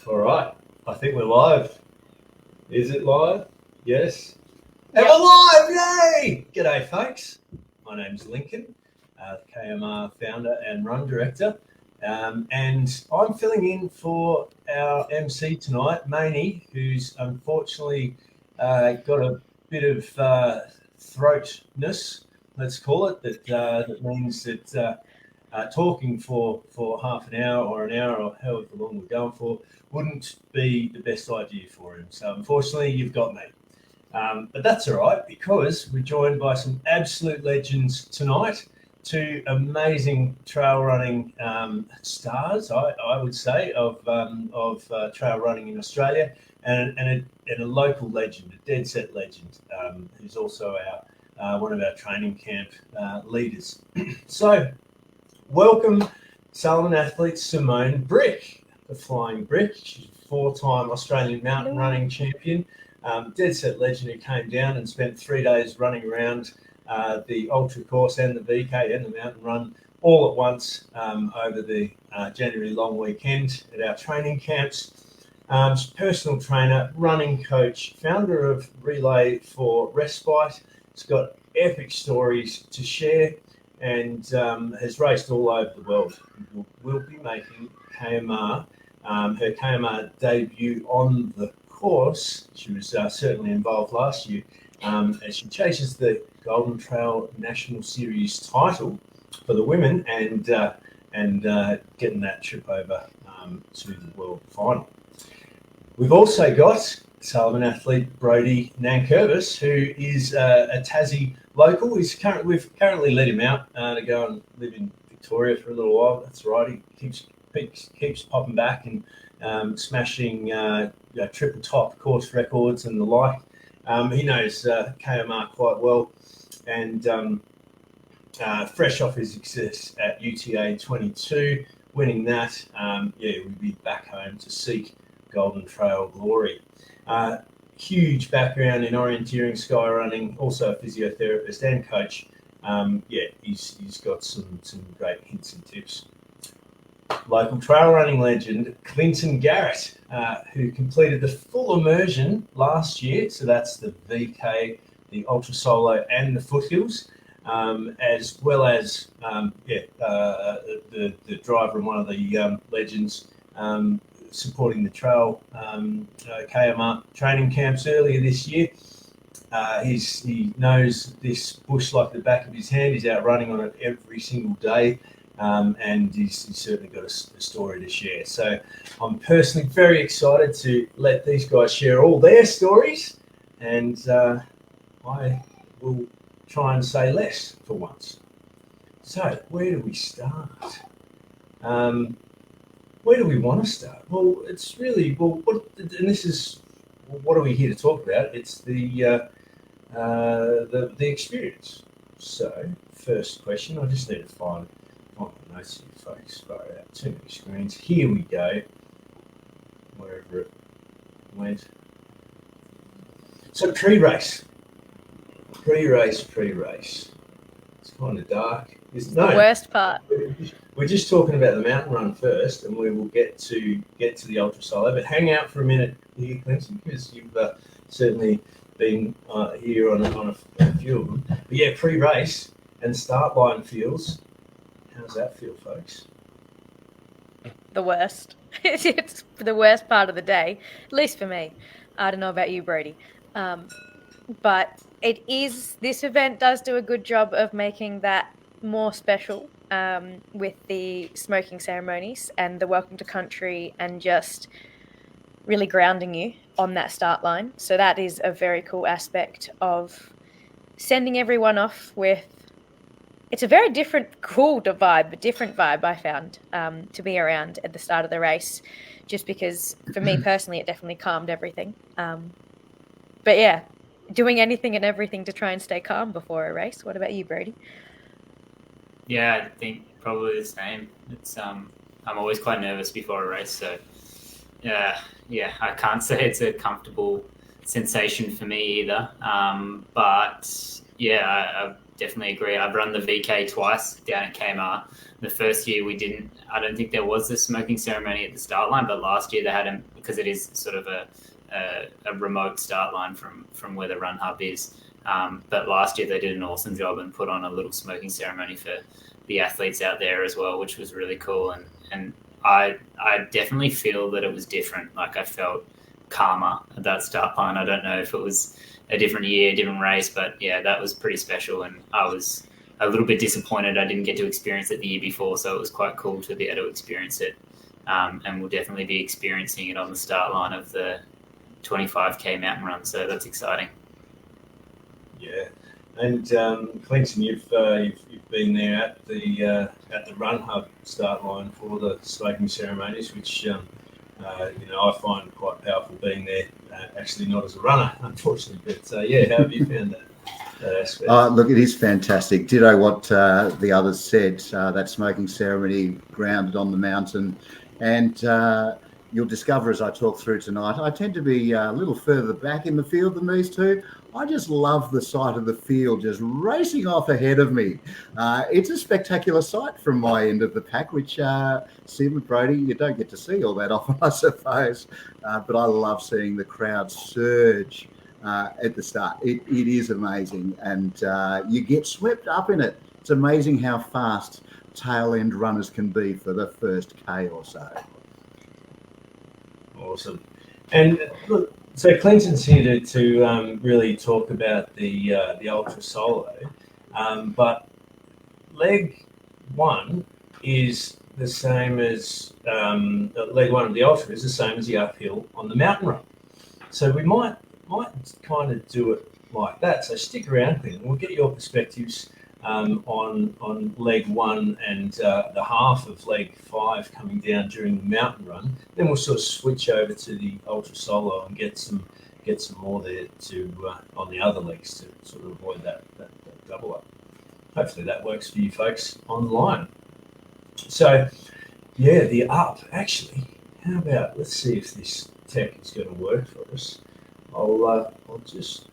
All right, I think we're live. Is it live? Yes. And Yep. we're live! Yay! G'day, folks. My name's Lincoln, KMR founder and run director. And I'm filling in for our MC tonight, Maney, who's unfortunately got a bit of throatness, let's call it, that means that talking for half an hour or however long we're going for wouldn't be the best idea for him. So unfortunately, you've got me. But that's all right, because we're joined by some absolute legends tonight, two amazing trail running stars, I would say, of trail running in Australia, and a local legend, a dead set legend, who's also one of our training camp leaders. So, welcome, Salomon athlete Simone Brick, the Flying Brick. She's a four-time Australian mountain running champion. Dead set legend who came down and spent 3 days running around the ultra course and the VK and the mountain run all at once over the January long weekend at our training camps. She's a personal trainer, running coach, founder of Relay for Respite. She's got epic stories to share and has raced all over the world. We'll be making KMR, her KMR debut on the course. She was certainly involved last year as she chases the Golden Trail National Series title for the women and getting that trip over to the world final. We've also got Salomon athlete Brodie Nankervis, who is a Tassie local. We've currently let him out to go and live in Victoria for a little while. That's right. He keeps popping back and smashing triple top course records and the like. He knows KMR quite well, and fresh off his success at UTA 22, winning that, we'll be back home to seek Golden Trail glory. Huge background in orienteering, sky running, also a physiotherapist and coach. He's got some great hints and tips. Local trail running legend Clinton Garrett, who completed the full immersion last year. So that's the VK, the Ultra Solo, and the Foothills, as well as the driver and one of the legends supporting the trail KMR training camps earlier this year. He knows this bush like the back of his hand. He's out running on it every single day. And he's certainly got a story to share. So I'm personally very excited to let these guys share all their stories, and I will try and say less for once. So where do we start? Where do we want to start? Well, it's really, what are we here to talk about? It's the experience. So first question, I just need to find my notes here, folks. Far out, too many screens. Here we go. Wherever it went. So pre-race. It's kind of dark. The worst part. We're just talking about the mountain run first, and we will get to the ultra solo. But hang out for a minute here, Clinton, because you've certainly been here on a few of them. But yeah, pre-race and start line feels. How's that feel, folks? The worst. It's the worst part of the day, at least for me. I don't know about you, Brodie. But this event does do a good job of making that more special with the smoking ceremonies and the welcome to country and just really grounding you on that start line. So that is a very cool aspect of sending everyone off with. It's a very different vibe I found to be around at the start of the race, just because for me personally, it definitely calmed everything. But yeah, doing anything and everything to try and stay calm before a race. What about you, Brodie? Yeah, I think probably the same. It's I'm always quite nervous before a race, so I can't say it's a comfortable sensation for me either. But yeah, definitely agree. I've run the VK twice down at Kmart. The first year we didn't. I don't think there was a smoking ceremony at the start line, but last year they had them because it is sort of a remote start line from where the run hub is. But last year they did an awesome job and put on a little smoking ceremony for the athletes out there as well, which was really cool. And I definitely feel that it was different. Like I felt calmer at that start line. I don't know if it was a different year, different race, but yeah, that was pretty special. And I was a little bit disappointed I didn't get to experience it the year before, so it was quite cool to be able to experience it. And we'll definitely be experiencing it on the start line of the 25k mountain run, so that's exciting. Yeah, and Clinton, you've been there at the Run Hub start line for the smoking ceremonies, which I find quite powerful being there. Actually, not as a runner, unfortunately, but yeah, how have you found that aspect? Look, it is fantastic. Ditto what the others said. That smoking ceremony grounded on the mountain, and you'll discover as I talk through tonight, I tend to be a little further back in the field than these two. I just love the sight of the field just racing off ahead of me. It's a spectacular sight from my end of the pack, which Sim and Brodie, you don't get to see all that often, I suppose. But I love seeing the crowd surge at the start. It is amazing, and you get swept up in it. It's amazing how fast tail end runners can be for the first K or so. Awesome. And look, so Clinton's here to really talk about the ultra solo, but leg one is the same as leg one of the ultra is the same as the uphill on the mountain run. So we might kind of do it like that. So stick around, Clinton. We'll get your perspectives on leg one and the half of leg 5 coming down during the mountain run. Then we'll sort of switch over to the ultra solo and get some more there to on the other legs to sort of avoid that double up. Hopefully that works for you folks online. So yeah, the up actually. How about let's see if this tech is going to work for us. I'll just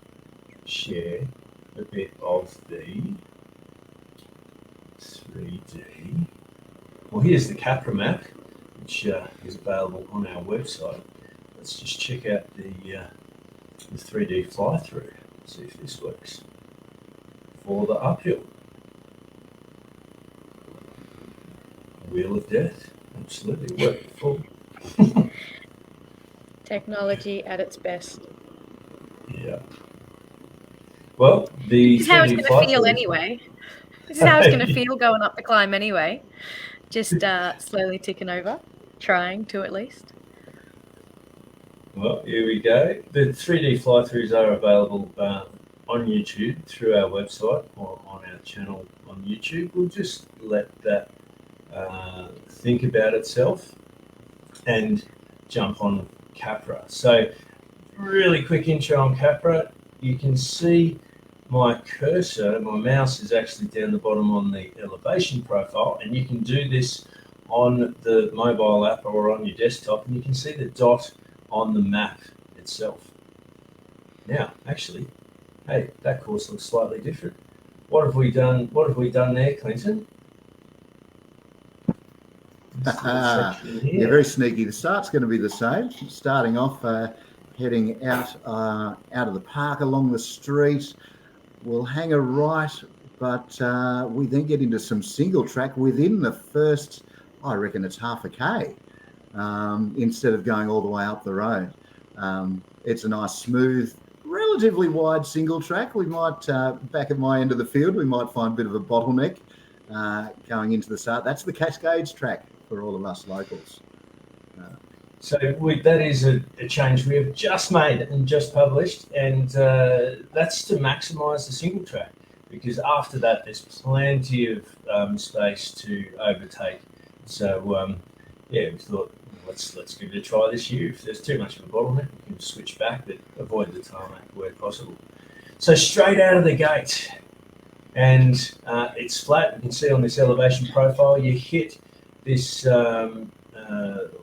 share a bit of the 3D. Well, here's the Capra map, which is available on our website. Let's just check out the 3D fly-through, see if this works for the uphill. Wheel of Death, absolutely worked full. Technology at its best. Yeah. Well, the This is how it's going to feel anyway. This is how it's going to feel going up the climb anyway. Just slowly ticking over, trying to at least. Well, here we go. The 3D fly-throughs are available on YouTube through our website or on our channel on YouTube. We'll just let that think about itself and jump on Capra. So really quick intro on Capra. You can see my cursor, my mouse is actually down the bottom on the elevation profile, and you can do this on the mobile app or on your desktop, and you can see the dot on the map itself. Now, actually, hey, that course looks slightly different. What have we done? What have we done there, Clinton? Yeah, very sneaky. The start's going to be the same. Starting off, heading out of the park along the street. We'll hang a right, but we then get into some single track within the first, I reckon it's half a K, instead of going all the way up the road. It's a nice, smooth, relatively wide single track. We might, back at my end of the field, we might find a bit of a bottleneck going into the start. That's the Cascades track for all of us locals. So that is a change we have just made and just published, and that's to maximise the single track, because after that there's plenty of space to overtake. So yeah, we thought let's give it a try this year. If there's too much of a bottleneck, we can switch back, but avoid the tarmac where possible. So straight out of the gate, and it's flat. You can see on this elevation profile, you hit this.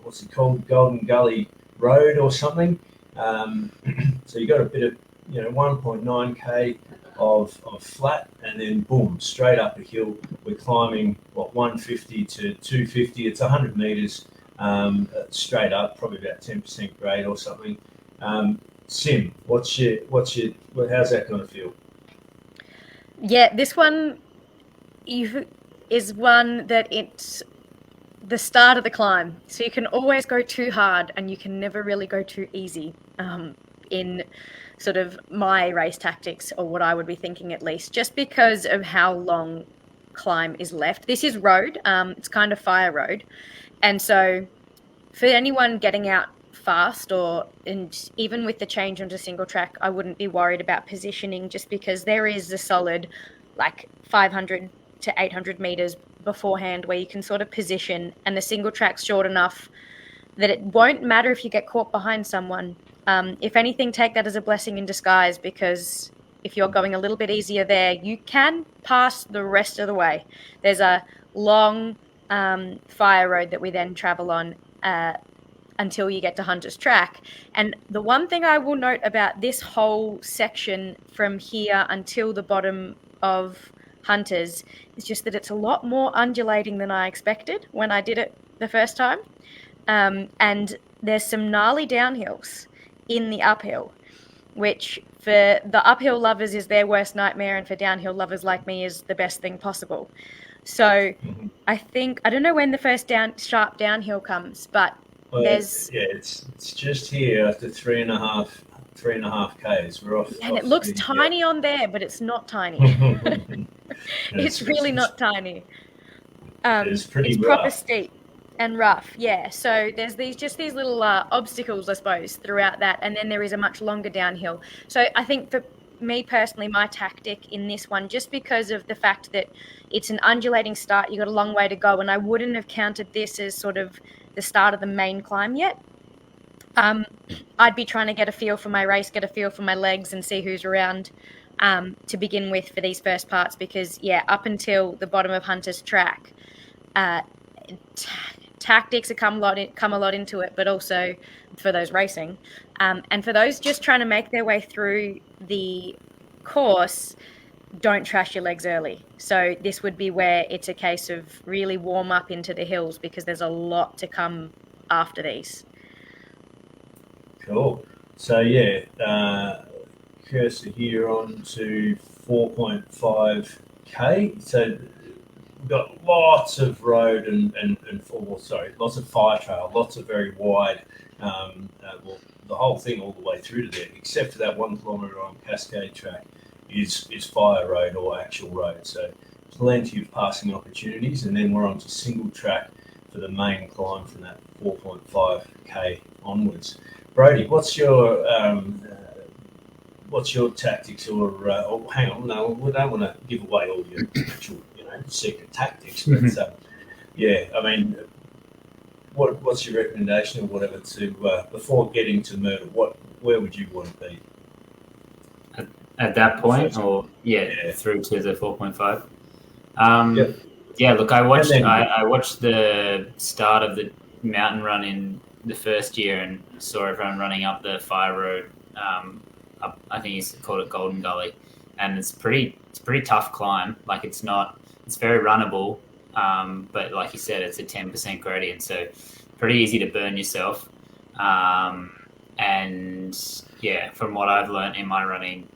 What's it called? Golden Gully Road or something. So you got a bit of 1.9k of flat, and then boom, straight up a hill. We're climbing 150 to 250. It's 100 meters straight up, probably about 10% grade or something. Sim, how's that going to feel? Yeah, this one is one that it's the start of the climb. So you can always go too hard and you can never really go too easy in sort of my race tactics, or what I would be thinking at least, just because of how long climb is left. This is road. It's kind of fire road. And so for anyone getting out fast, and even with the change onto single track, I wouldn't be worried about positioning, just because there is a solid 500 to 800 meters beforehand where you can sort of position, and the single track's short enough that it won't matter if you get caught behind someone. If anything, take that as a blessing in disguise, because if you're going a little bit easier there, you can pass the rest of the way. There's a long fire road that we then travel on until you get to Hunter's Track. And the one thing I will note about this whole section from here until the bottom of Hunter's is just that it's a lot more undulating than I expected when I did it the first time. And there's some gnarly downhills in the uphill, which for the uphill lovers is their worst nightmare, and for downhill lovers like me is the best thing possible. So I don't know when the first sharp downhill comes, but it's just here after 3.5 Ks. We're off. And it looks tiny on there, but it's not tiny. It's really not tiny. It's pretty rough. Proper steep and rough, yeah. So there's these little obstacles, I suppose, throughout that, and then there is a much longer downhill. So I think for me personally, my tactic in this one, just because of the fact that it's an undulating start, you got a long way to go, and I wouldn't have counted this as sort of the start of the main climb yet. I'd be trying to get a feel for my race, get a feel for my legs, and see who's around to begin with for these first parts, because up until the bottom of Hunter's Track, tactics have come a lot into it, but also for those racing, and for those just trying to make their way through the course, don't trash your legs early. So this would be where it's a case of really warm up into the hills, because there's a lot to come after these. Cool. So cursor here on to 4.5K. So we've got lots of road lots of fire trail, lots of very wide, the whole thing all the way through to there, except for that 1 kilometre on Cascade Track is fire road or actual road. So plenty of passing opportunities, and then we're on to single track for the main climb from that 4.5K onwards. Brodie, what's your tactics, or hang on, no, we don't want to give away all your actual, secret tactics, but I mean, what's your recommendation or whatever to before getting to Myrtle? Where would you want to be at that point, through to the 4.5? Look, I watched the start of the mountain run in the first year and saw everyone running up the fire road. I think he's called it Golden Gully, and it's pretty tough climb. It's very runnable, but like you said, it's a 10% gradient, so pretty easy to burn yourself. And from what I've learned in my running,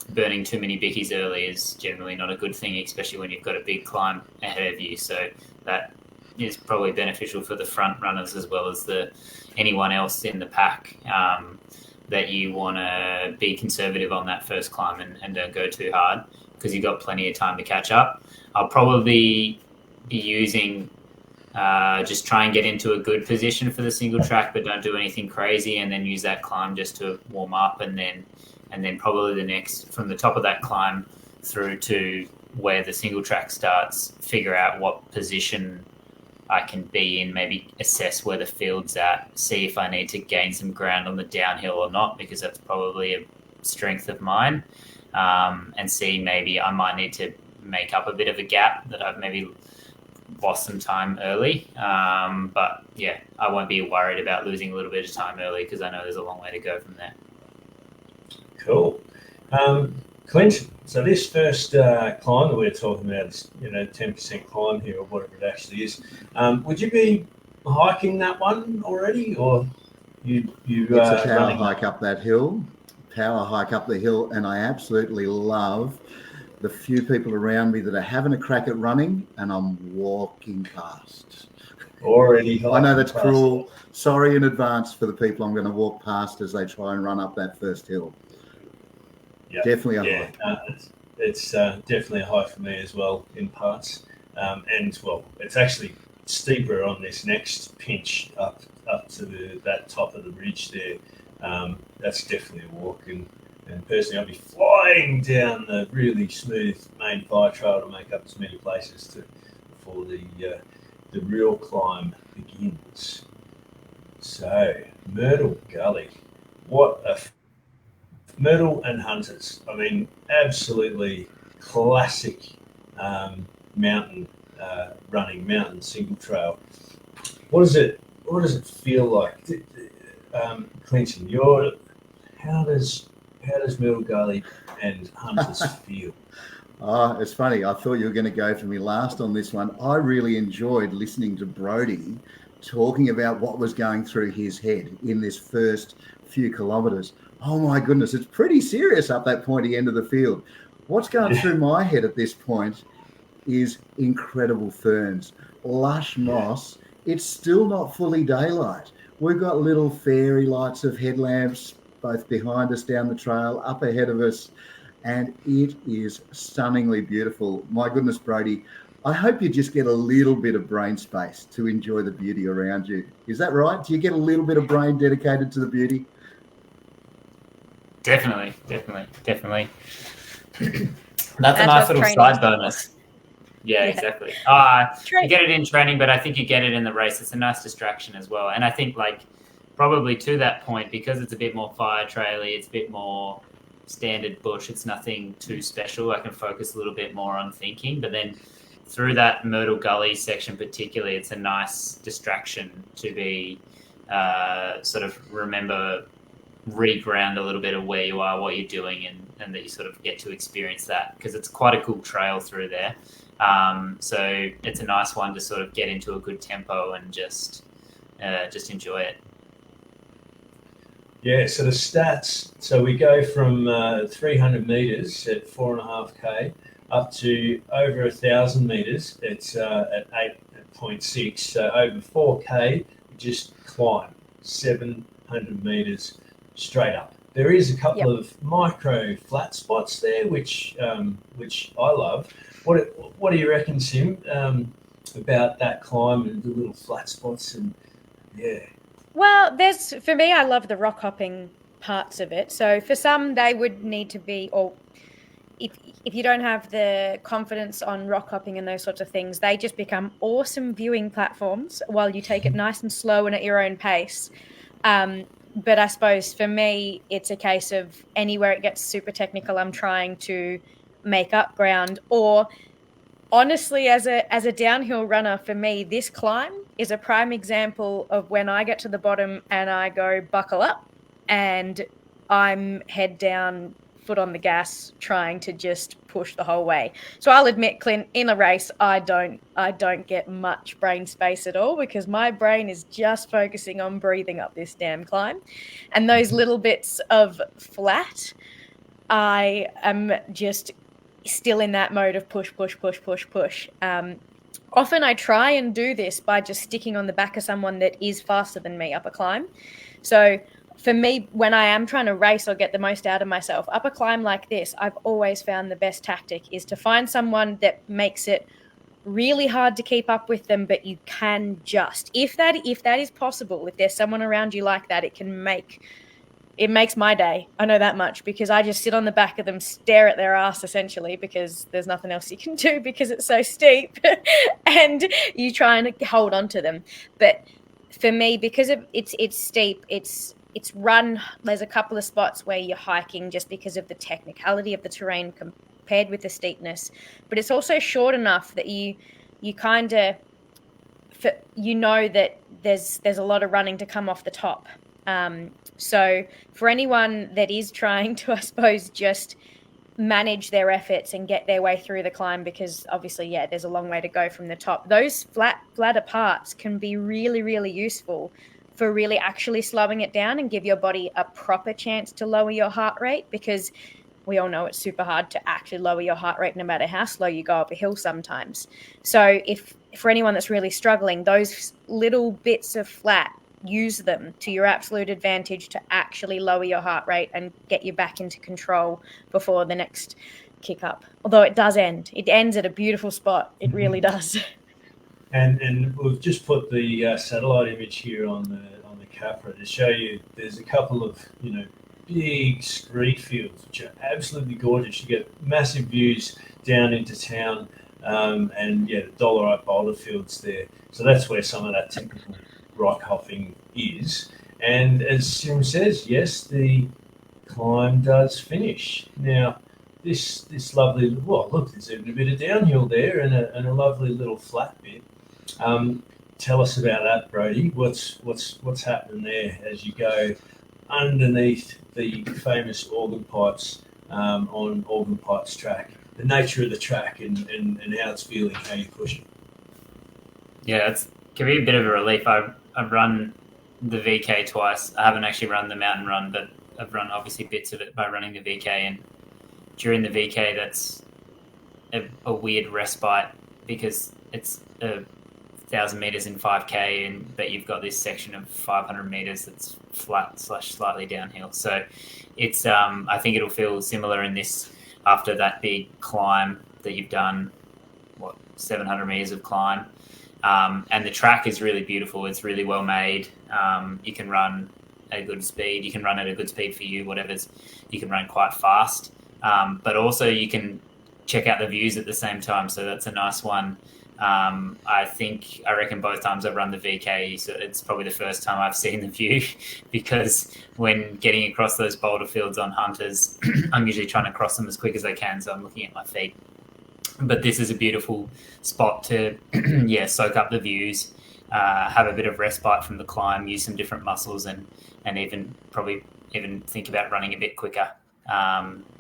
burning too many bickies early is generally not a good thing, especially when you've got a big climb ahead of you. So that is probably beneficial for the front runners as well as anyone else in the pack, that you want to be conservative on that first climb and don't go too hard, because you've got plenty of time to catch up. I'll probably be using just try and get into a good position for the single track, but don't do anything crazy, and then use that climb just to warm up, and then probably the next, from the top of that climb through to where the single track starts, figure out what position I can be in, maybe assess where the field's at, see if I need to gain some ground on the downhill or not, because that's probably a strength of mine, and see maybe I might need to make up a bit of a gap that I've maybe lost some time early. But I won't be worried about losing a little bit of time early, because I know there's a long way to go from there. Cool. Clinton, so this first climb that we're talking about is, 10% climb here, or whatever it actually is. Would you be hiking that one already, or you It's a power running hike up that hill, and I absolutely love the few people around me that are having a crack at running, and I'm walking past. already? I know that's cruel. Sorry in advance for the people I'm going to walk past as they try and run up that first hill. Yep. Definitely a hike. It's definitely a hike for me as well in parts. And well, it's actually steeper on this next pinch up to that top of the ridge there. That's definitely a walk, and personally I'll be flying down the really smooth main fire trail to make up as many places before the real climb begins. So Myrtle Gully, what a Myrtle and Hunters. I mean, absolutely classic mountain running, mountain single trail. What does it feel like, Clinton? How does Myrtle Gully and Hunters feel? Oh, it's funny. I thought you were going to go for me last on this one. I really enjoyed listening to Brodie talking about what was going through his head in this first few kilometres. Oh my goodness, it's pretty serious up that pointy end of the field. What's going through my head at this point is incredible ferns, lush moss. It's still not fully daylight. We've got little fairy lights of headlamps both behind us down the trail, up ahead of us, and it is stunningly beautiful. My goodness, Brodie, I hope you just get a little bit of brain space to enjoy the beauty around you. Is that right? Do you get a little bit of brain dedicated to the beauty? Definitely. That's a nice little side bonus. Yeah, exactly. You get it in training, but I think you get it in the race. It's a nice distraction as well. And I think probably to that point, because it's a bit more fire traily, it's a bit more standard bush, it's nothing too special. I can focus a little bit more on thinking, but then through that Myrtle Gully section particularly, it's a nice distraction to be sort of reground a little bit of where you are, what you're doing, and that you sort of get to experience that, because it's quite a cool trail through there. So it's a nice one to sort of get into a good tempo and just enjoy it. Yeah, so the stats, so we go from 300 metres at 4.5k up to over 1,000 metres. It's at 8.6. So over 4k, you just climb 700 metres straight up. There is a couple of micro flat spots there, which I love. What do you reckon, Sim, about that climb and the little flat spots? And Well, for me, I love the rock hopping parts of it. So for some, they would need to be, or if you don't have the confidence on rock hopping and those sorts of things, they just become awesome viewing platforms while you take it nice and slow and at your own pace. But I suppose for me, it's a case of anywhere it gets super technical, I'm trying to make up ground. Or honestly, as a downhill runner, for me, this climb is a prime example of when I get to the bottom and I go buckle up and I'm head down, foot on the gas, trying to just push the whole way. So I'll admit, Clint, in a race, I don't get much brain space at all, because my brain is just focusing on breathing up this damn climb. And those little bits of flat, I am just still in that mode of push. Often I try and do this by just sticking on the back of someone that is faster than me up a climb. So for me, when I am trying to race or get the most out of myself, up a climb like this, I've always found the best tactic is to find someone that makes it really hard to keep up with them, but you can just, if that is possible, if there's someone around you like that, it makes my day. I know that much, because I just sit on the back of them, stare at their ass essentially, because there's nothing else you can do because it's so steep and you try and hold on to them. But for me, because it's steep, it's run, there's a couple of spots where you're hiking just because of the technicality of the terrain compared with the steepness, but it's also short enough that you kind of, you know that there's a lot of running to come off the top. So for anyone that is trying to, I suppose, just manage their efforts and get their way through the climb, because obviously, yeah, there's a long way to go from the top. Those flatter parts can be really, really useful for really actually slowing it down and give your body a proper chance to lower your heart rate, because we all know it's super hard to actually lower your heart rate no matter how slow you go up a hill sometimes. So if for anyone that's really struggling, those little bits of flat, use them to your absolute advantage to actually lower your heart rate and get you back into control before the next kick up. Although it does end. It ends at a beautiful spot. It really does. And we've just put the satellite image here on the Capra to show you. There's a couple of big screed fields which are absolutely gorgeous. You get massive views down into town, and the Dollarite boulder fields there. So that's where some of that typical rock hopping is. And as Sim says, yes, the climb does finish. Now, this lovely, look, there's even a bit of downhill there and a lovely little flat bit. Tell us about that, Brodie. What's happening there as you go underneath the famous organ pipes on Organ Pipes track? The nature of the track and how it's feeling, how you push it. Yeah, it can be a bit of a relief. I've run the VK twice. I haven't actually run the mountain run, but I've run obviously bits of it by running the VK. And during the VK, that's a weird respite, because it's 1,000 meters in 5K, but you've got this section of 500 meters that's flat / slightly downhill. So it's I think it'll feel similar in this after that big climb that you've done. 700 meters of climb. And the track is really beautiful. It's really well made. You can run at a good speed. You can run at a good speed for you, you can run quite fast. But also you can check out the views at the same time. So that's a nice one. I reckon both times I've run the VK, so it's probably the first time I've seen the view, because when getting across those boulder fields on Hunters, I'm usually trying to cross them as quick as I can. So I'm looking at my feet. But this is a beautiful spot to soak up the views, have a bit of respite from the climb, use some different muscles, and even think about running a bit quicker.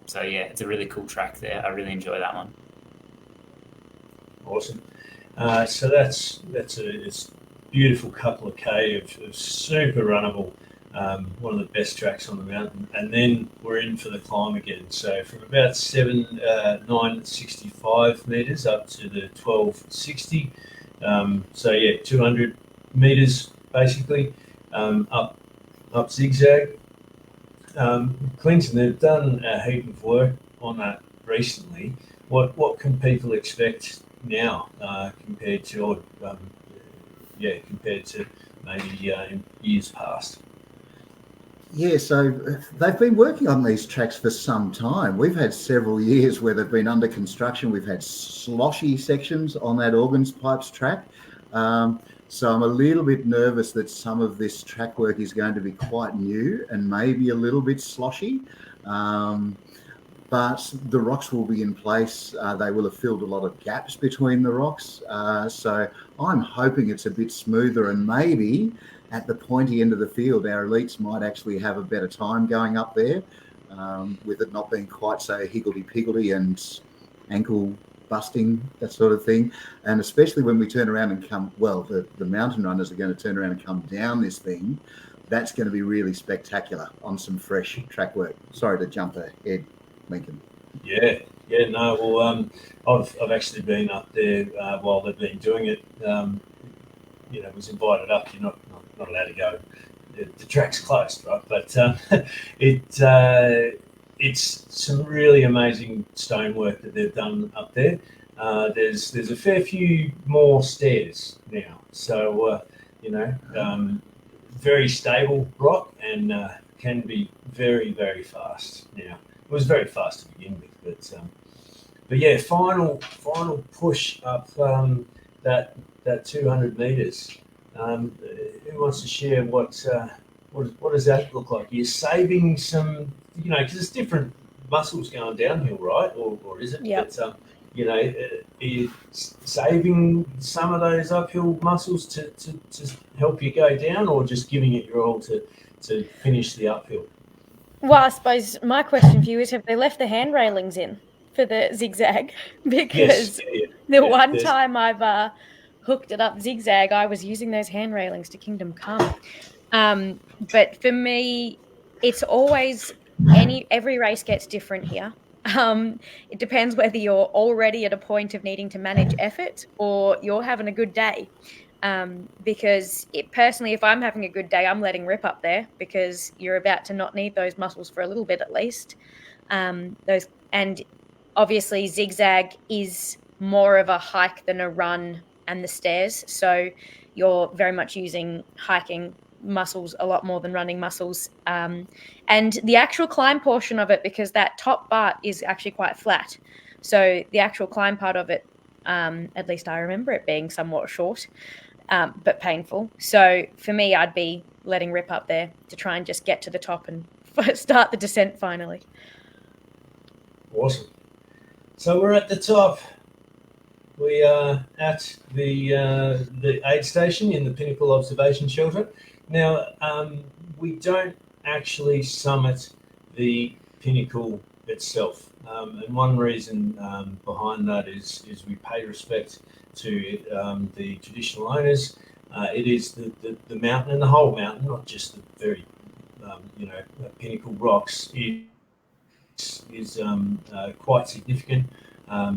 So it's a really cool track there. I really enjoy that one. Awesome. So that's a beautiful couple of K of super runnable. One of the best tracks on the mountain, and then we're in for the climb again. So from about 965 meters up to the 1260. 200 meters basically, up zigzag. Clinton, they've done a heap of work on that recently. What can people expect now compared to maybe in years past? Yeah, so they've been working on these tracks for some time. We've had several years where they've been under construction. We've had sloshy sections on that Organs Pipes track. So I'm a little bit nervous that some of this track work is going to be quite new and maybe a little bit sloshy. But the rocks will be in place. They will have filled a lot of gaps between the rocks. So I'm hoping it's a bit smoother, and maybe at the pointy end of the field, our elites might actually have a better time going up there, with it not being quite so higgledy-piggledy and ankle busting, that sort of thing. And especially when we turn around and the mountain runners are going to turn around and come down this thing. That's going to be really spectacular on some fresh track work. Sorry to jump ahead, Lincoln. I've actually been up there while they've been doing it. Was invited up. You're not allowed to go. The track's closed, right? But it's some really amazing stonework that they've done up there. There's a fair few more stairs now, so very stable rock, and can be very, very fast. Now it was very fast to begin with, but final push up that 200 meters. Who wants to share what does that look like? You're saving some, because it's different muscles going downhill, right? Or is it? Yeah. But, are you saving some of those uphill muscles to help you go down, or just giving it your all to finish the uphill? Well, I suppose my question for you is, have they left the hand railings in for the zigzag? Because the one time I've hooked it up zigzag, I was using those hand railings to Kingdom Come. But for me, it's always every race gets different here. It depends whether you're already at a point of needing to manage effort or you're having a good day. Because personally, if I'm having a good day, I'm letting rip up there because you're about to not need those muscles for a little bit at least. And obviously zigzag is more of a hike than a run and the stairs. So you're very much using hiking muscles a lot more than running muscles. And the actual climb portion of it, because that top part is actually quite flat. So the actual climb part of it, at least I remember it being somewhat short, but painful. So for me, I'd be letting rip up there to try and just get to the top and start the descent finally. Awesome. So we're at the top. We are at the aid station in the Pinnacle Observation Shelter. Now, we don't actually summit the pinnacle itself. And one reason behind that is we pay respect to the traditional owners. It is the mountain and the whole mountain, not just the very, pinnacle rocks, is quite significant.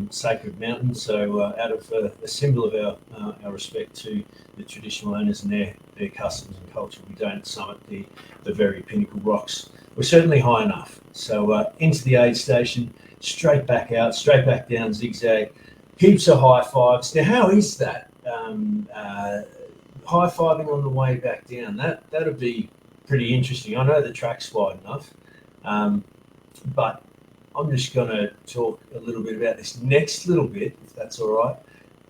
Sacred mountain. So out of a symbol of our respect to the traditional owners and their customs and culture, we don't summit the very pinnacle rocks. We're certainly high enough. So into the aid station, straight back out, straight back down zigzag, heaps of high fives. Now, how is that? High fiving on the way back down. That'd be pretty interesting. I know the track's wide enough, but I'm just going to talk a little bit about this next little bit, if that's all right.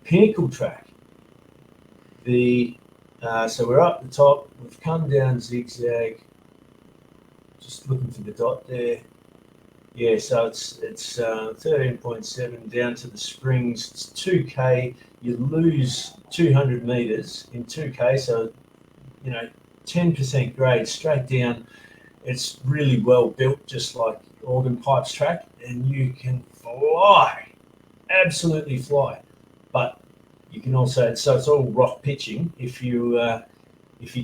Pinnacle track. So we're up the top. We've come down zigzag. Just looking for the dot there. Yeah, so it's 13.7 down to the springs. It's 2K. You lose 200 meters in 2K, so 10% grade straight down. It's really well built, just like Organ Pipes track, and you can fly, absolutely fly. But you can also, so it's all rock pitching. If you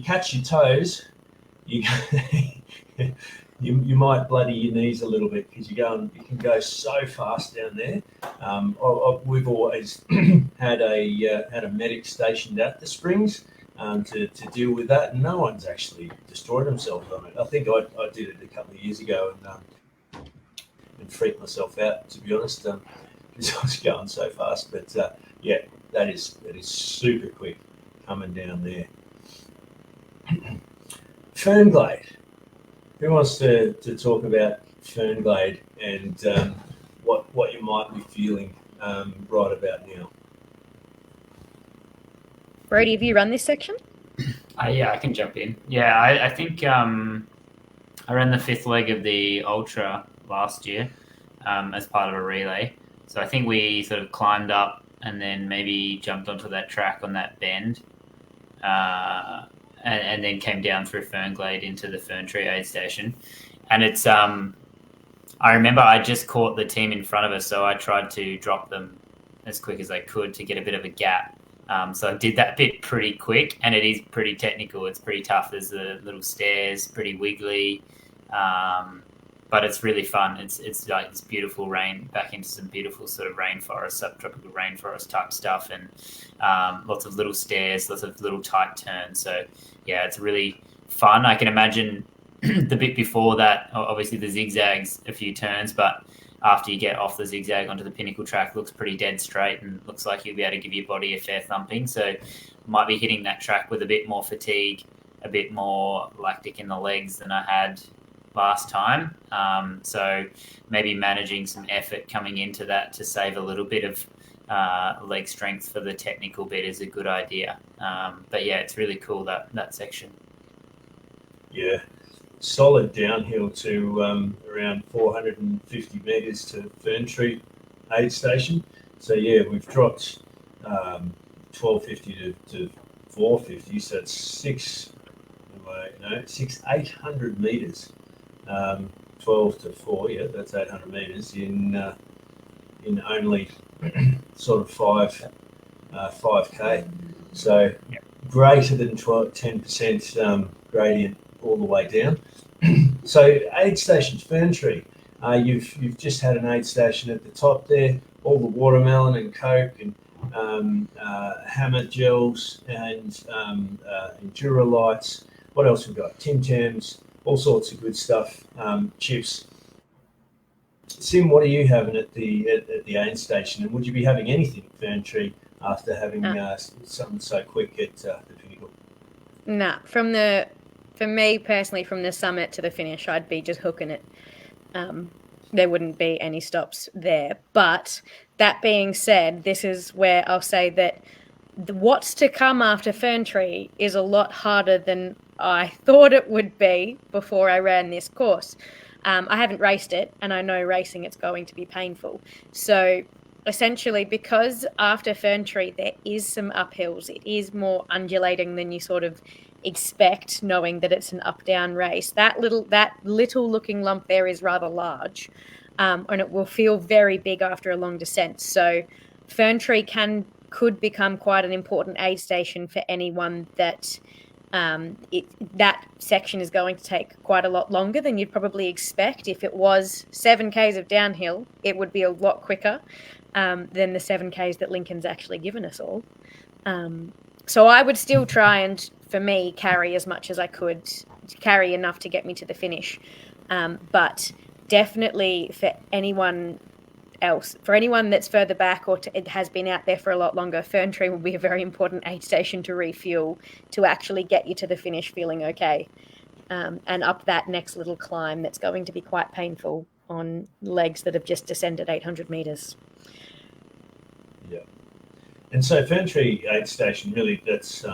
catch your toes, you might bloody your knees a little bit because you can go so fast down there. We've always had a medic stationed at the springs to deal with that, and no one's actually destroyed themselves on it. I think I did it a couple of years ago and freaked myself out, to be honest, because I was going so fast. But that is super quick coming down there. Fernglade. Who wants to talk about Fernglade and what you might be feeling right about now? Brodie, have you run this section? Yeah, I can jump in. Yeah, I think I ran the fifth leg of the Ultra last year as part of a relay. So I think we sort of climbed up and then maybe jumped onto that track on that bend and then came down through Fernglade into the Fern Tree aid station. And it's I remember I just caught the team in front of us, so I tried to drop them as quick as I could to get a bit of a gap. So I did that bit pretty quick, and it is pretty technical. It's pretty tough. There's the little stairs, pretty wiggly, but it's really fun. It's like this beautiful rain, back into some beautiful sort of rainforest, subtropical rainforest type stuff, and lots of little stairs, lots of little tight turns. So yeah, it's really fun. I can imagine the bit before that, obviously the zigzags, a few turns, but after you get off the zigzag onto the pinnacle track, looks pretty dead straight and looks like you'll be able to give your body a fair thumping. So might be hitting that track with a bit more fatigue, a bit more lactic in the legs than I had last time. So maybe managing some effort coming into that to save a little bit of leg strength for the technical bit is a good idea. But yeah, it's really cool, that section. Yeah. Solid downhill to around 450 metres to Fern Tree aid station. So yeah, we've dropped 1250 to 450. So it's 800 metres. 12 to 4, yeah, that's 800 metres in only sort of 5k. So greater than 10% gradient all the way down. So aid stations, Fern Tree. You've just had an aid station at the top there. All the watermelon and Coke and hammer gels and Endura lights. What else we've got? Tim Tams, all sorts of good stuff. Chips. Sim, what are you having at the aid station? And would you be having anything at Fern Tree after having something so quick at the Pinnacle? Nah, for me personally, from the summit to the finish, I'd be just hooking it. There wouldn't be any stops there. But that being said, this is where I'll say that what's to come after Fern Tree is a lot harder than I thought it would be before I ran this course. I haven't raced it, and I know racing it's going to be painful. So essentially, because after Fern Tree there is some uphills, it is more undulating than you sort of expect, knowing that it's an up-down race. That little looking lump there is rather large, and it will feel very big after a long descent. So Fern Tree could become quite an important aid station for anyone that that section is going to take quite a lot longer than you'd probably expect. If it was 7Ks of downhill, it would be a lot quicker than the 7Ks that Lincoln's actually given us all. So I would still try and, for me, carry as much as I could, carry enough to get me to the finish. But definitely for anyone else, for anyone that's further back or it has been out there for a lot longer, Fern Tree will be a very important aid station to refuel to actually get you to the finish feeling okay. And up that next little climb that's going to be quite painful on legs that have just descended 800 metres. Yeah. And so Fern Tree aid station, really, that's,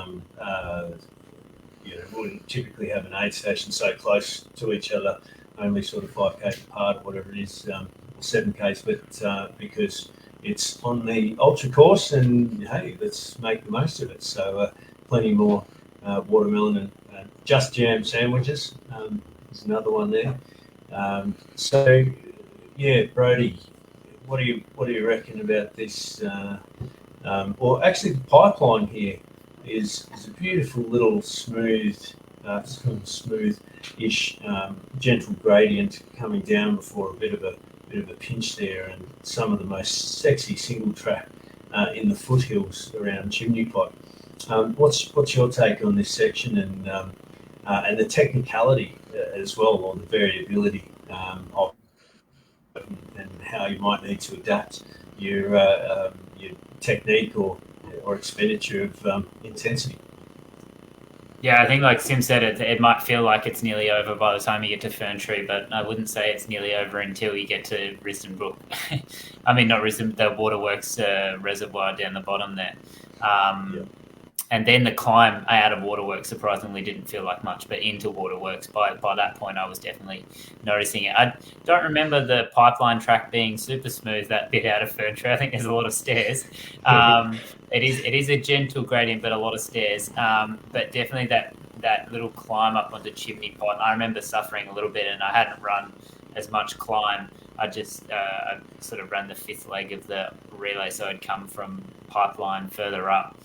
wouldn't typically have an aid station so close to each other, only sort of 5K apart or whatever it is, 7Ks, but because it's on the ultra course and, hey, let's make the most of it. So plenty more watermelon and just jam sandwiches. There's another one there. So, yeah, Brodie, what do you reckon about this? Or actually, the pipeline here is a beautiful little smooth-ish gentle gradient coming down before a bit of a pinch there, and some of the most sexy single track in the foothills around Chimney Pot. What's your take on this section and the technicality as well, or the variability of and how you might need to adapt your technique or expenditure of intensity? Yeah, I think like Sim said, it might feel like it's nearly over by the time you get to Fern Tree, but I wouldn't say it's nearly over until you get to Risdon Brook. I mean, not Risdon, the Waterworks reservoir down the bottom there. And then the climb out of Waterworks surprisingly didn't feel like much, but into Waterworks, by that point I was definitely noticing it. I don't remember the pipeline track being super smooth, that bit out of Fern Tree. I think there's a lot of stairs. It is a gentle gradient, but a lot of stairs. But definitely that little climb up onto Chimney Pot, I remember suffering a little bit, and I hadn't run as much climb. I just I sort of ran the fifth leg of the relay, so I'd come from pipeline further up.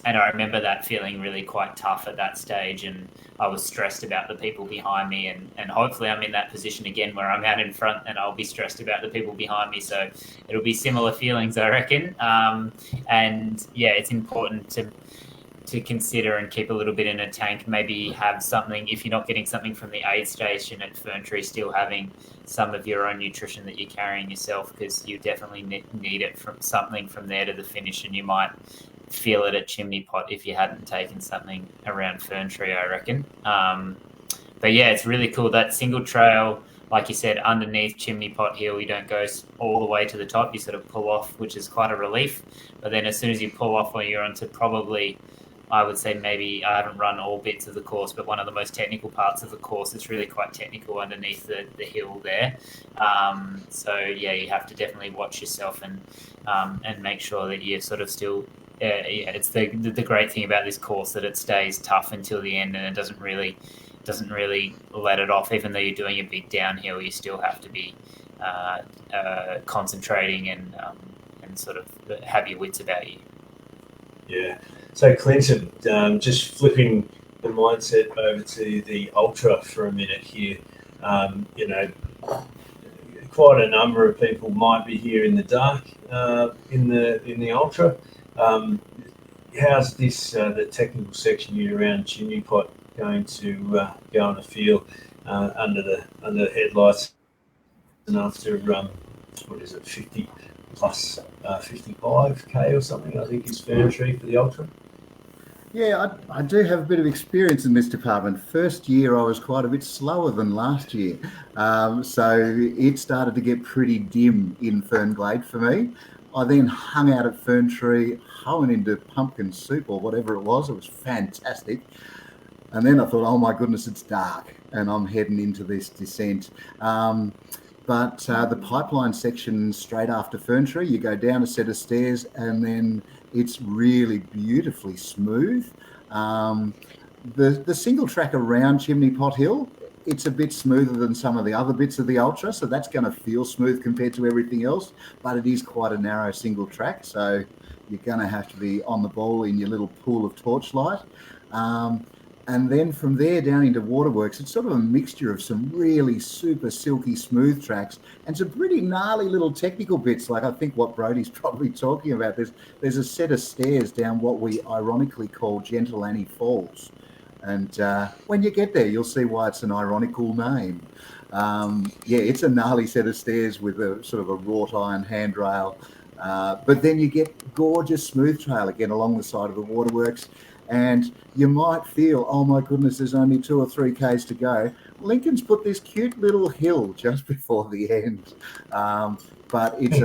And I remember that feeling really quite tough at that stage, and I was stressed about the people behind me, and hopefully I'm in that position again where I'm out in front and I'll be stressed about the people behind me, so it'll be similar feelings, I reckon. And yeah, it's important to consider and keep a little bit in a tank, maybe have something, if you're not getting something from the aid station at Fern Tree, still having some of your own nutrition that you're carrying yourself, because you definitely need it from something from there to the finish, and you might feel it at Chimney Pot if you hadn't taken something around Fern Tree, I reckon. But yeah, it's really cool. That single trail, like you said, underneath Chimney Pot Hill, you don't go all the way to the top, you sort of pull off, which is quite a relief. But then as soon as you pull off, well, you're onto probably, I would say, maybe, I haven't run all bits of the course, but one of the most technical parts of the course. It's really quite technical underneath the hill there. So yeah, you have to definitely watch yourself and make sure that you're sort of still, it's the great thing about this course, that it stays tough until the end, and it doesn't really doesn't really let it off. Even though you're doing a big downhill, you still have to be concentrating and sort of have your wits about you. Yeah. So Clinton, just flipping the mindset over to the ultra for a minute here. Quite a number of people might be here in the dark in the ultra. How's this the technical section unit around Chimney Pot going to go on the field under the headlights and after 50 plus 55k or something, I think is Ferntree for the ultra? Yeah, I do have a bit of experience in this department. First year I was quite a bit slower than last year, so it started to get pretty dim in Fernglade for me. I then hung out at Ferntree, hoeing into pumpkin soup or whatever it was. It was fantastic. And then I thought, oh my goodness, it's dark and I'm heading into this descent. But the pipeline section straight after Ferntree, you go down a set of stairs and then it's really beautifully smooth. The single track around Chimney Pot Hill, it's a bit smoother than some of the other bits of the ultra, so that's going to feel smooth compared to everything else, but it is quite a narrow single track, so you're going to have to be on the ball in your little pool of torchlight. And then from there down into Waterworks, it's sort of a mixture of some really super silky smooth tracks and some pretty gnarly little technical bits, like I think what Brodie's probably talking about. There's a set of stairs down what we ironically call Gentle Annie Falls. And when you get there, you'll see why it's an ironical name. It's a gnarly set of stairs with a sort of a wrought iron handrail. But then you get gorgeous smooth trail again along the side of the Waterworks. And you might feel, oh my goodness, there's only 2 or 3 Ks to go. Lincoln's put this cute little hill just before the end. But it's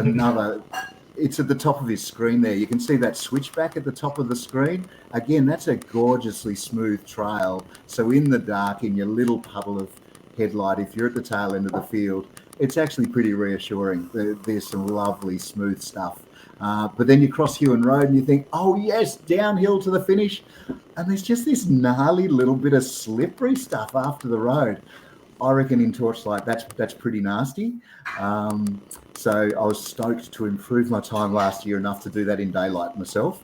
it's at the top of his screen there. You can see that switchback at the top of the screen. Again, that's a gorgeously smooth trail. So in the dark, in your little puddle of headlight, if you're at the tail end of the field, it's actually pretty reassuring. There's some lovely smooth stuff. But then you cross Hewan Road and you think, oh yes, downhill to the finish. And there's just this gnarly little bit of slippery stuff after the road. I reckon in Torchlight, that's pretty nasty. So I was stoked to improve my time last year enough to do that in daylight myself,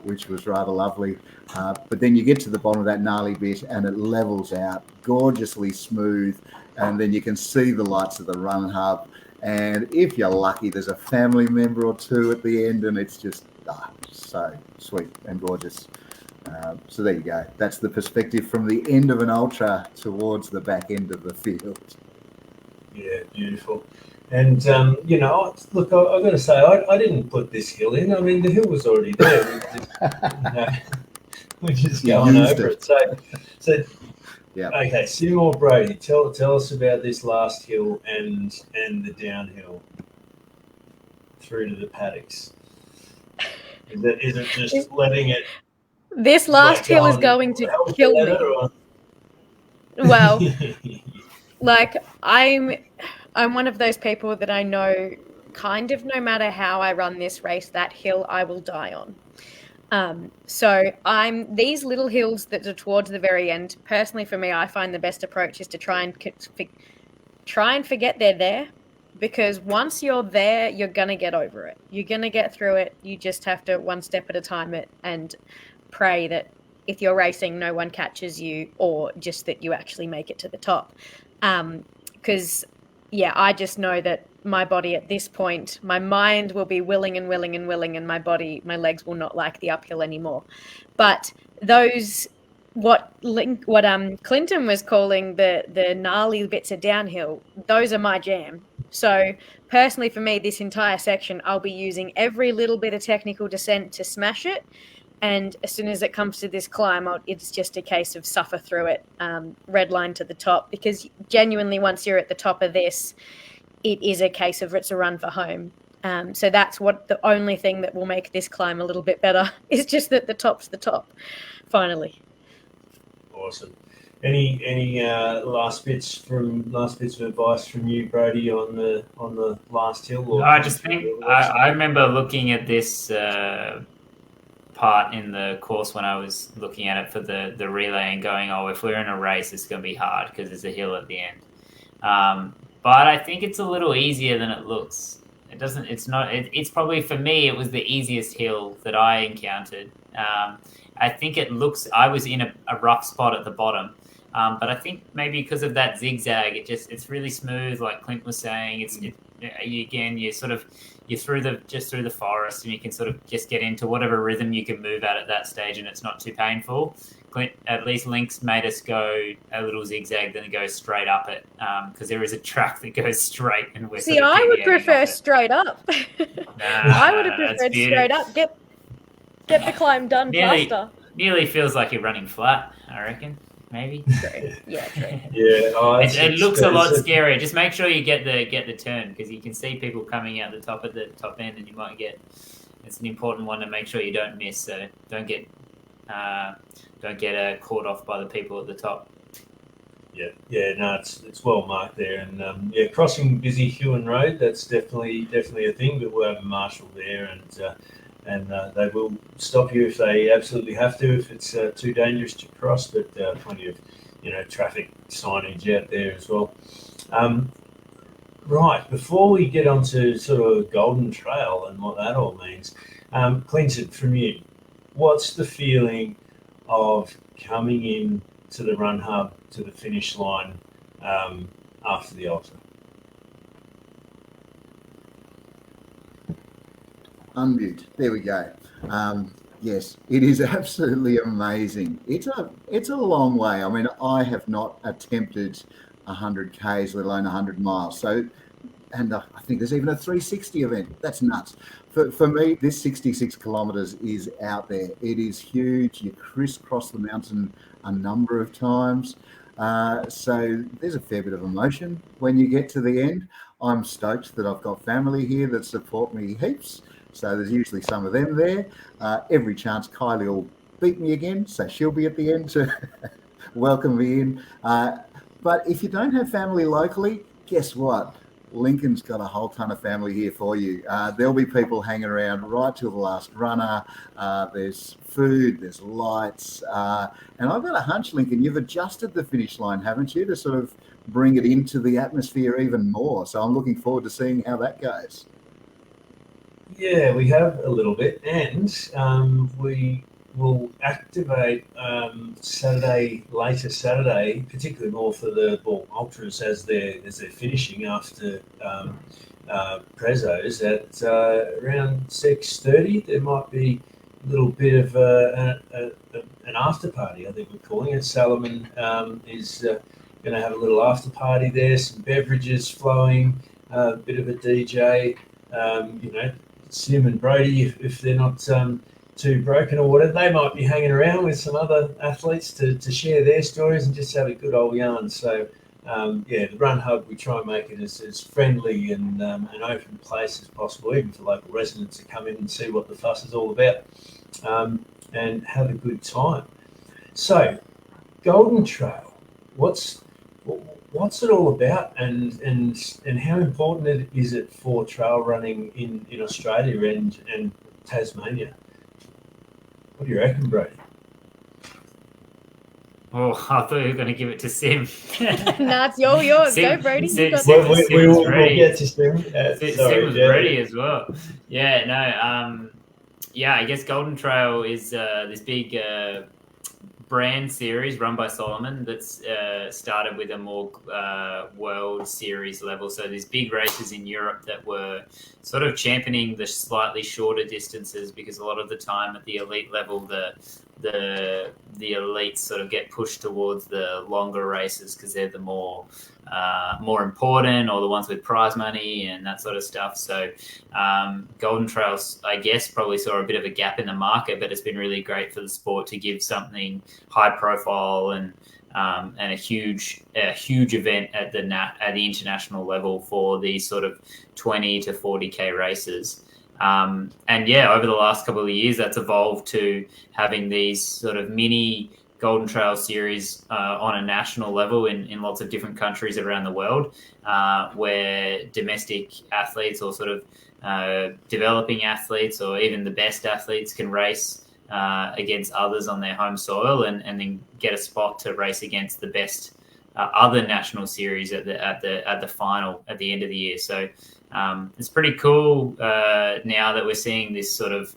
which was rather lovely. But then you get to the bottom of that gnarly bit and it levels out, gorgeously smooth. And then you can see the lights of the run hub. And if you're lucky, there's a family member or two at the end, and it's just so sweet and gorgeous. So there you go. That's the perspective from the end of an ultra towards the back end of the field. Yeah, beautiful. And, look, I've got to say, I didn't put this hill in. I mean, the hill was already there. We're just going over it. So yeah. Okay, Sim or Brodie, tell us about this last hill and the downhill through to the paddocks. Is it just letting it? This last hill is going to kill me. Well, like I'm one of those people that I know kind of no matter how I run this race, that hill I will die on. So I'm these little hills that are towards the very end. Personally, for me, I find the best approach is to try and forget they're there, because once you're there, you're gonna get over it. You're gonna get through it. You just have to one step at a time it and pray that if you're racing, no one catches you, or just that you actually make it to the top. Because I just know that my body at this point, my mind will be willing, and my body, my legs will not like the uphill anymore. But those, what Clinton was calling the gnarly bits of downhill, those are my jam. So personally for me, this entire section, I'll be using every little bit of technical descent to smash it. And as soon as it comes to this climb, it's just a case of suffer through it, red line to the top, because genuinely once you're at the top of this, it is a case of it's a run for home. So that's what the only thing that will make this climb a little bit better is just that the top's the top, finally. Awesome. Any last bits of advice from you, Brodie, on the last hill? Or I just think I remember looking at this part in the course when I was looking at it for the relay and going, oh, if we're in a race, it's going to be hard because there's a hill at the end. But I think it's a little easier than it looks. It doesn't. It's not. It's probably, for me, it was the easiest hill that I encountered. I think it looks. I was in a rough spot at the bottom, but I think maybe because of that zigzag, it's really smooth. Like Clint was saying, you're through the forest, and you can sort of just get into whatever rhythm you can move at that stage, and it's not too painful. Clint, at least Lynx made us go a little zigzag, then go straight up it, because there is a track that goes straight, and we're See, I would prefer straight up. I would have preferred straight up. Get the climb done faster. Nearly feels like you're running flat, I reckon. Maybe. True. Yeah, true. Yeah, it looks a lot scarier. Just make sure you get the turn, because you can see people coming out the top at the top end, and you might get. It's an important one to make sure you don't miss. So don't get caught off by the people at the top. Yeah, no, it's well marked there, and crossing busy Hewan Road, that's definitely a thing. But we'll have a marshal there, and they will stop you if they absolutely have to, if it's too dangerous to cross. But plenty of traffic signage out there as well. Right, before we get on to sort of Golden Trail and what that all means, Clinton, from you, what's the feeling of coming in to the run hub, to the finish line after the Ultra? Unmute. There we go. Yes, it is absolutely amazing. It's a long way. I mean, I have not attempted 100 Ks, let alone 100 miles. So, and I think there's even a 360 event. That's nuts. For me, this 66 kilometres is out there. It is huge. You crisscross the mountain a number of times. So there's a fair bit of emotion when you get to the end. I'm stoked that I've got family here that support me heaps. So there's usually some of them there. Every chance Kylie will beat me again, so she'll be at the end to welcome me in. But if you don't have family locally, guess what? Lincoln's got a whole ton of family here for you. There'll be people hanging around right till the last runner. There's food, there's lights. And I've got a hunch, Lincoln, you've adjusted the finish line, haven't you, to sort of bring it into the atmosphere even more. So I'm looking forward to seeing how that goes. Yeah, we have a little bit, and we will activate later Saturday, particularly more for the ultras as they're finishing after prezos at around 6:30. There might be a little bit of an after party, I think we're calling it. Salomon is going to have a little after party there, some beverages flowing, a bit of a DJ. Sim and Brodie, if they're not too broken or whatever, they might be hanging around with some other athletes to share their stories and just have a good old yarn. So, the Run Hub, we try and make it as friendly and an open place as possible, even for local residents to come in and see what the fuss is all about and have a good time. So, Golden Trail, what's it all about, and how important is it for trail running in Australia and Tasmania? What do you reckon, Brodie? Oh, I thought you were going to give it to Sim. Nah, it's yours. Go, Brodie. We'll get to Sim. Sim was ready as well. Yeah, no. I guess Golden Trail is this big brand series run by Salomon that's started with a more World Series level. So there's big races in Europe that were sort of championing the slightly shorter distances, because a lot of the time at the elite level, the elites sort of get pushed towards the longer races because they're the more important, or the ones with prize money and that sort of stuff. So Golden Trails, I guess, probably saw a bit of a gap in the market, but it's been really great for the sport to give something high profile and a huge event at the international level for these sort of 20 to 40k races. Over the last couple of years, that's evolved to having these sort of mini Golden Trail series on a national level in lots of different countries around the world, where domestic athletes or sort of developing athletes or even the best athletes can race against others on their home soil, and then get a spot to race against the best other national series at the final at the end of the year. So it's pretty cool now that we're seeing this sort of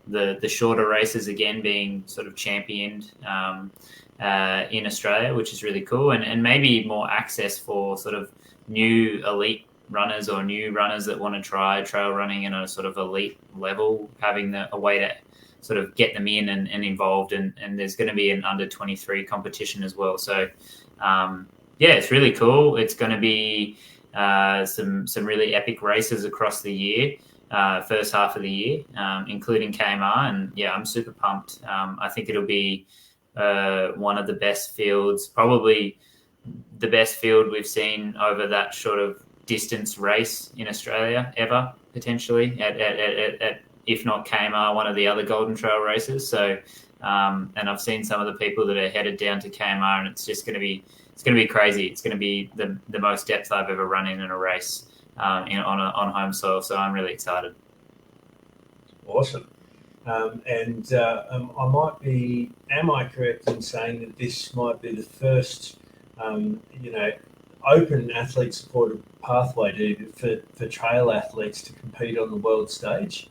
the shorter races again being sort of championed in Australia, which is really cool, and maybe more access for sort of new elite runners or new runners that want to try trail running in a sort of elite level, having a way to sort of get them in and involved, and there's going to be an under 23 competition as well. So it's really cool. It's going to be some really epic races across the year, first half of the year, including KMR, and I'm super pumped. I think it'll be one of the best fields, probably the best field we've seen over that sort of distance race in Australia ever, potentially at if not KMR, one of the other Golden Trail races. So and I've seen some of the people that are headed down to KMR, and it's just going to be crazy. It's going to be the most depth I've ever run in a race on home soil. So I'm really excited. Awesome. Am I correct in saying that this might be the first, open athlete-supported pathway for trail athletes to compete on the world stage?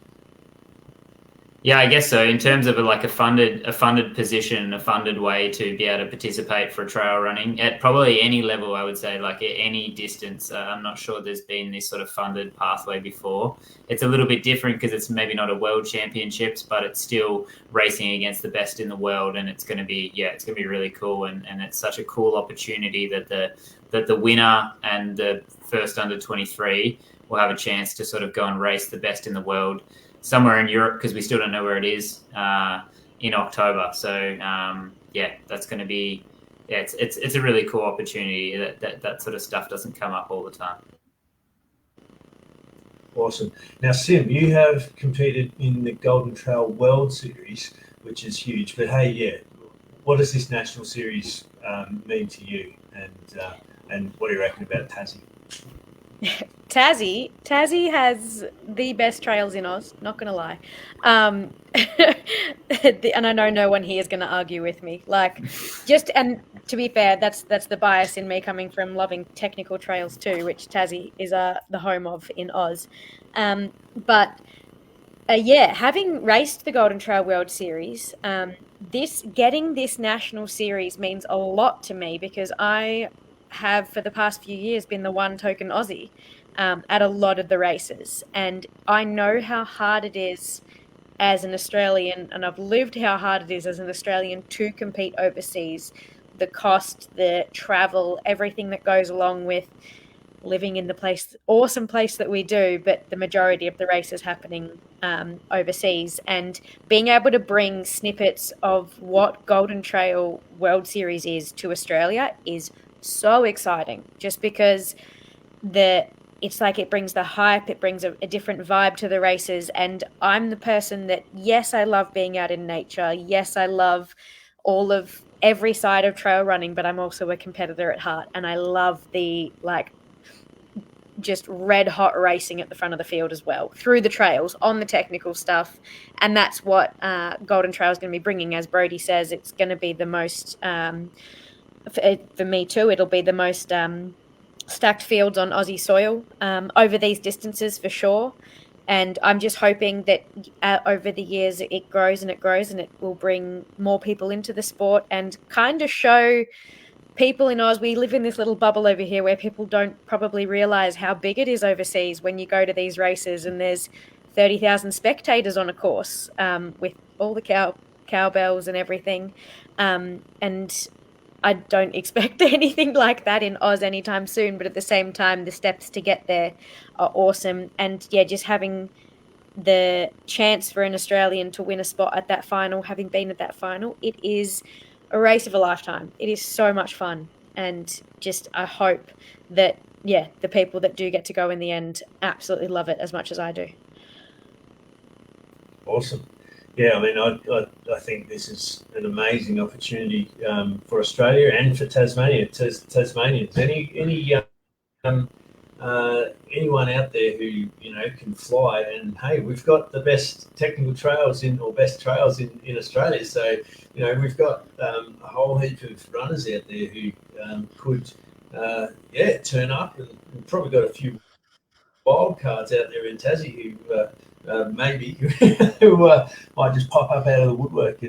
Yeah, I guess so. In terms of a funded position, a funded way to be able to participate for trail running at probably any level, I would say, like at any distance. I'm not sure there's been this sort of funded pathway before. It's a little bit different because it's maybe not a world championships, but it's still racing against the best in the world, and it's going to be really cool, and it's such a cool opportunity that the winner and the first under 23 will have a chance to sort of go and race the best in the world somewhere in Europe, because we still don't know where it is, in October. So that's going to be it's a really cool opportunity. That sort of stuff doesn't come up all the time. Awesome. Now, Sim, you have competed in the Golden Trail World Series, which is huge. But hey, what does this national series mean to you? And what do you reckon about Tassie? Tassie has the best trails in Oz, not gonna lie, and I know no one here is gonna argue with me. And to be fair, that's the bias in me coming from loving technical trails too, which Tassie is the home of in Oz. But having raced the Golden Trail World Series, getting this national series means a lot to me, because I have for the past few years been the one token Aussie at a lot of the races, and I know how hard it is as an Australian, and I've lived how hard it is as an Australian to compete overseas. The cost, the travel, everything that goes along with living in the awesome place that we do, but the majority of the races happening overseas, and being able to bring snippets of what Golden Trail World Series is to Australia is so exciting, just because it's like it brings the hype, it brings a different vibe to the races. And I'm the person that, yes, I love being out in nature, yes, I love every side of trail running, but I'm also a competitor at heart, and I love the just red hot racing at the front of the field as well, through the trails, on the technical stuff. And that's what Golden Trail is going to be bringing. As Brodie says, it's going to be the most for me too, it'll be the most stacked fields on Aussie soil over these distances for sure. And I'm just hoping that over the years it grows and it will bring more people into the sport, and kind of show people in Oz. We live in this little bubble over here where people don't probably realise how big it is overseas when you go to these races, and there's 30,000 spectators on a course with all the cowbells and everything. And I don't expect anything like that in Oz anytime soon, but at the same time, the steps to get there are awesome. And just having the chance for an Australian to win a spot at that final, having been at that final, it is a race of a lifetime. It is so much fun. And just, I hope that, the people that do get to go in the end absolutely love it as much as I do. Awesome. Yeah, I mean, I think this is an amazing opportunity for Australia and for Tasmania. Tasmanians, any anyone out there who can fly, and hey, we've got the best technical trails best trails in Australia. So we've got a whole heap of runners out there who could turn up, and we've probably got a few wild cards out there in Tassie who maybe who might just pop up out of the woodwork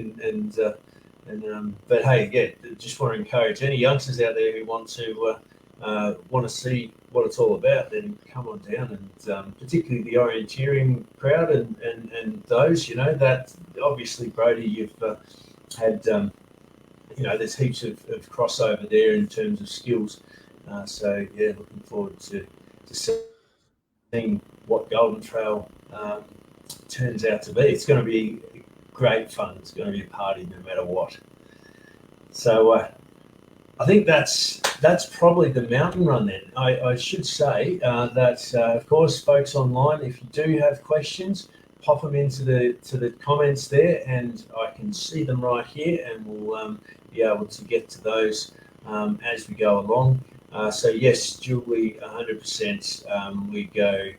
but hey, just want to encourage any youngsters out there who want to see what it's all about, then come on down, and particularly the orienteering crowd and those, that obviously, Brodie, you've had, there's heaps of crossover there in terms of skills. So looking forward to seeing what Golden Trail turns out to be. It's going to be great fun. It's going to be a party no matter what. So I think that's probably the mountain run then. I should say that of course, folks online, if you do have questions, pop them into the comments there, and I can see them right here, and we'll be able to get to those as we go along. So yes, Julie, 100%. We go,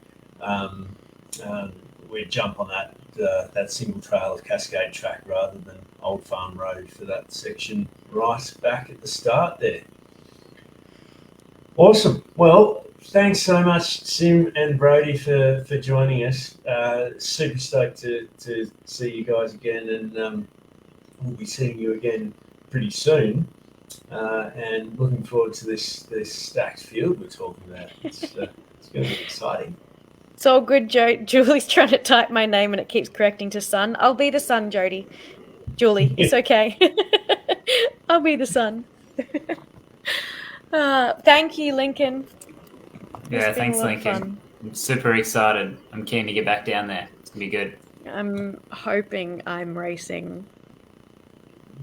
we jump on that single trail of Cascade Track rather than Old Farm Road for that section right back at the start there. Awesome. Well, thanks so much, Sim and Brodie, for joining us. Super stoked to see you guys again, and we'll be seeing you again pretty soon. And looking forward to this stacked field we're talking about. It's going to be exciting. It's all good, Julie's trying to type my name and it keeps correcting to son. I'll be the son, Julie. It's okay. I'll be the son. Thank you, Lincoln. Yeah, thanks, Lincoln. I'm super excited. I'm keen to get back down there. It's going to be good. I'm hoping I'm racing.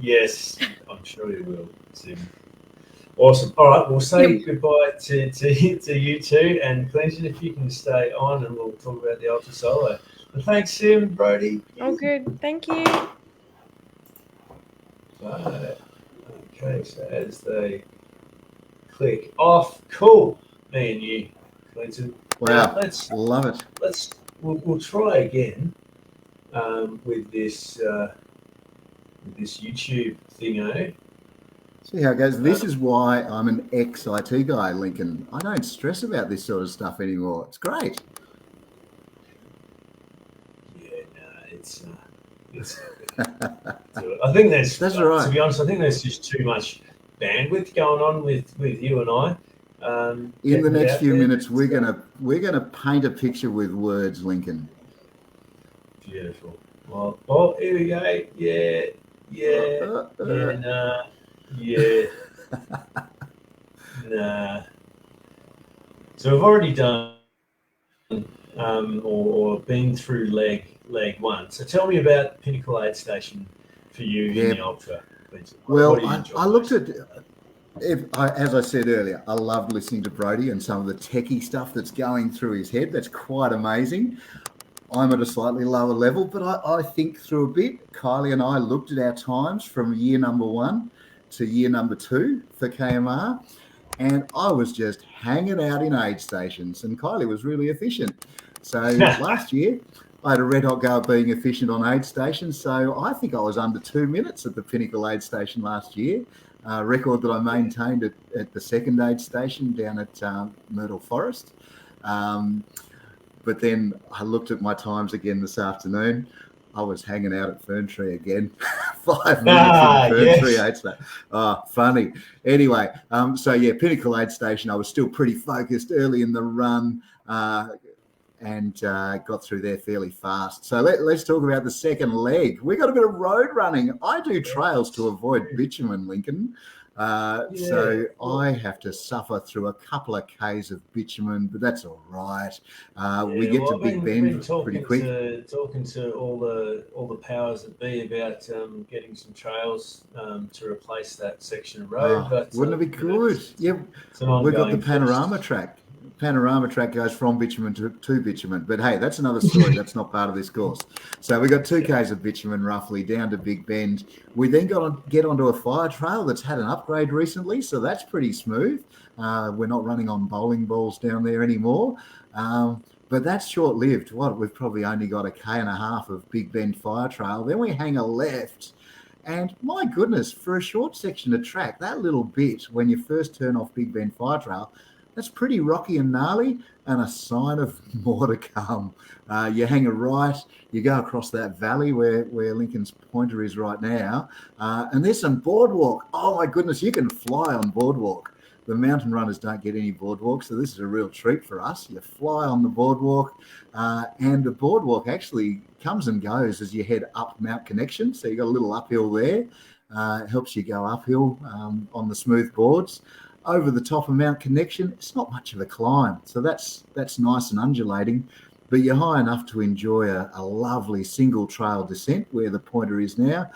Yes, I'm sure you will, Sim. Awesome. All right, we'll say goodbye to you two, and Clinton, if you can stay on, and we'll talk about the Ultra Solo. But thanks, Sim, Brodie. Oh, good. Thank you. Okay, so as they click off, cool. Me and you, Clinton. Wow, love it. We'll try again with this YouTube thingo. See how it goes. This is why I'm an ex-IT guy, Lincoln. I don't stress about this sort of stuff anymore. It's great. Yeah, no, it's I think that's right. To be honest, I think there's just too much bandwidth going on with you and I. In the next few minutes, we're gonna paint a picture with words, Lincoln. Beautiful. Well, here we go. Nah. So we've already done or been through leg one. So tell me about Pinnacle Aid Station for you in the Ultra. Well, I looked at, as I said earlier, I loved listening to Brodie and some of the techie stuff that's going through his head. That's quite amazing. I'm at a slightly lower level, but I think through a bit. Kylie and I looked at our times from year number 1 to year number 2 for KMR, and I was just hanging out in aid stations, and Kylie was really efficient. So last year, I had a red hot go at being efficient on aid stations, so I think I was under 2 minutes at the Pinnacle Aid Station last year, a record that I maintained at the second aid station down at Myrtle Forest. But then I looked at my times again this afternoon. I was hanging out at Ferntree again. 5 minutes in Ferntree Aid Station. Oh, funny. Anyway, Pinnacle Aid Station, I was still pretty focused early in the run and got through there fairly fast. So let's talk about the second leg. We got a bit of road running. I do trails to avoid bitumen, Lincoln. So I have to suffer through a couple of Ks of bitumen, but that's all right. We get to Big Bend pretty quick. Talking to all the powers that be about getting some trails to replace that section of road. Wouldn't it be good? Yeah, we've got the panorama track panorama track goes from bitumen to bitumen. But hey, that's another story. That's not part of this course. So we got 2Ks of bitumen roughly down to Big Bend. We then get onto a fire trail that's had an upgrade recently, so that's pretty smooth. We're not running on bowling balls down there anymore. But that's short-lived. We've probably only got a K&a-half of Big Bend fire trail. Then we hang a left. And my goodness, for a short section of track, that little bit when you first turn off Big Bend Fire Trail, that's pretty rocky and gnarly and a sign of more to come. You hang a right, you go across that valley where Lincoln's pointer is right now, and there's some boardwalk. Oh my goodness, you can fly on boardwalk. The mountain runners don't get any boardwalk, so this is a real treat for us. You fly on the boardwalk, and the boardwalk actually comes and goes as you head up Mount Connection. So you got a little uphill there. It helps you go uphill on the smooth boards. Over the top of Mount Connection, it's not much of a climb, so that's nice and undulating, but you're high enough to enjoy a lovely single trail descent where the pointer is now.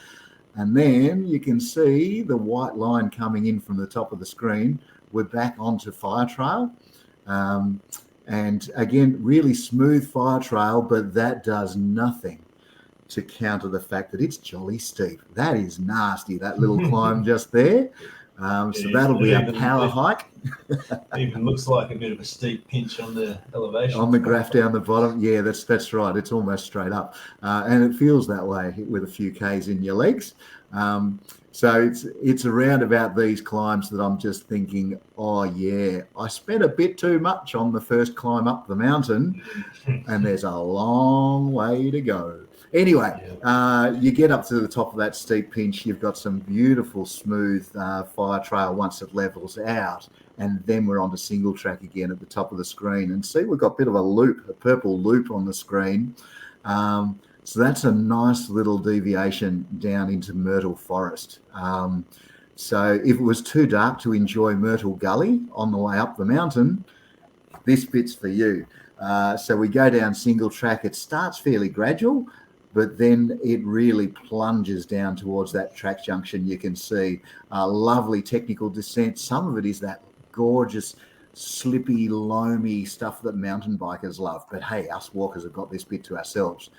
And then you can see the white line coming in from the top of the screen. We're back onto fire trail. And again, really smooth fire trail, but that does nothing to counter the fact that it's jolly steep. That is nasty, that little climb just there. So that'll be a power hike. Even looks like a bit of a steep pinch on the elevation. On the graph down the bottom. Yeah, that's right. It's almost straight up. And it feels that way with a few Ks in your legs. So it's around about these climbs that I'm just thinking, oh yeah, I spent a bit too much on the first climb up the mountain, and there's a long way to go. Anyway, you get up to the top of that steep pinch. You've got some beautiful, smooth fire trail once it levels out, and then we're onto single track again at the top of the screen. And see, we've got a bit of a loop, a purple loop on the screen. So that's a nice little deviation down into Myrtle Forest. So if it was too dark to enjoy Myrtle Gully on the way up the mountain, this bit's for you. So we go down single track. It starts fairly gradual, but then it really plunges down towards that track junction. You can see a lovely technical descent. Some of it is that gorgeous, slippy, loamy stuff that mountain bikers love. But hey, us walkers have got this bit to ourselves.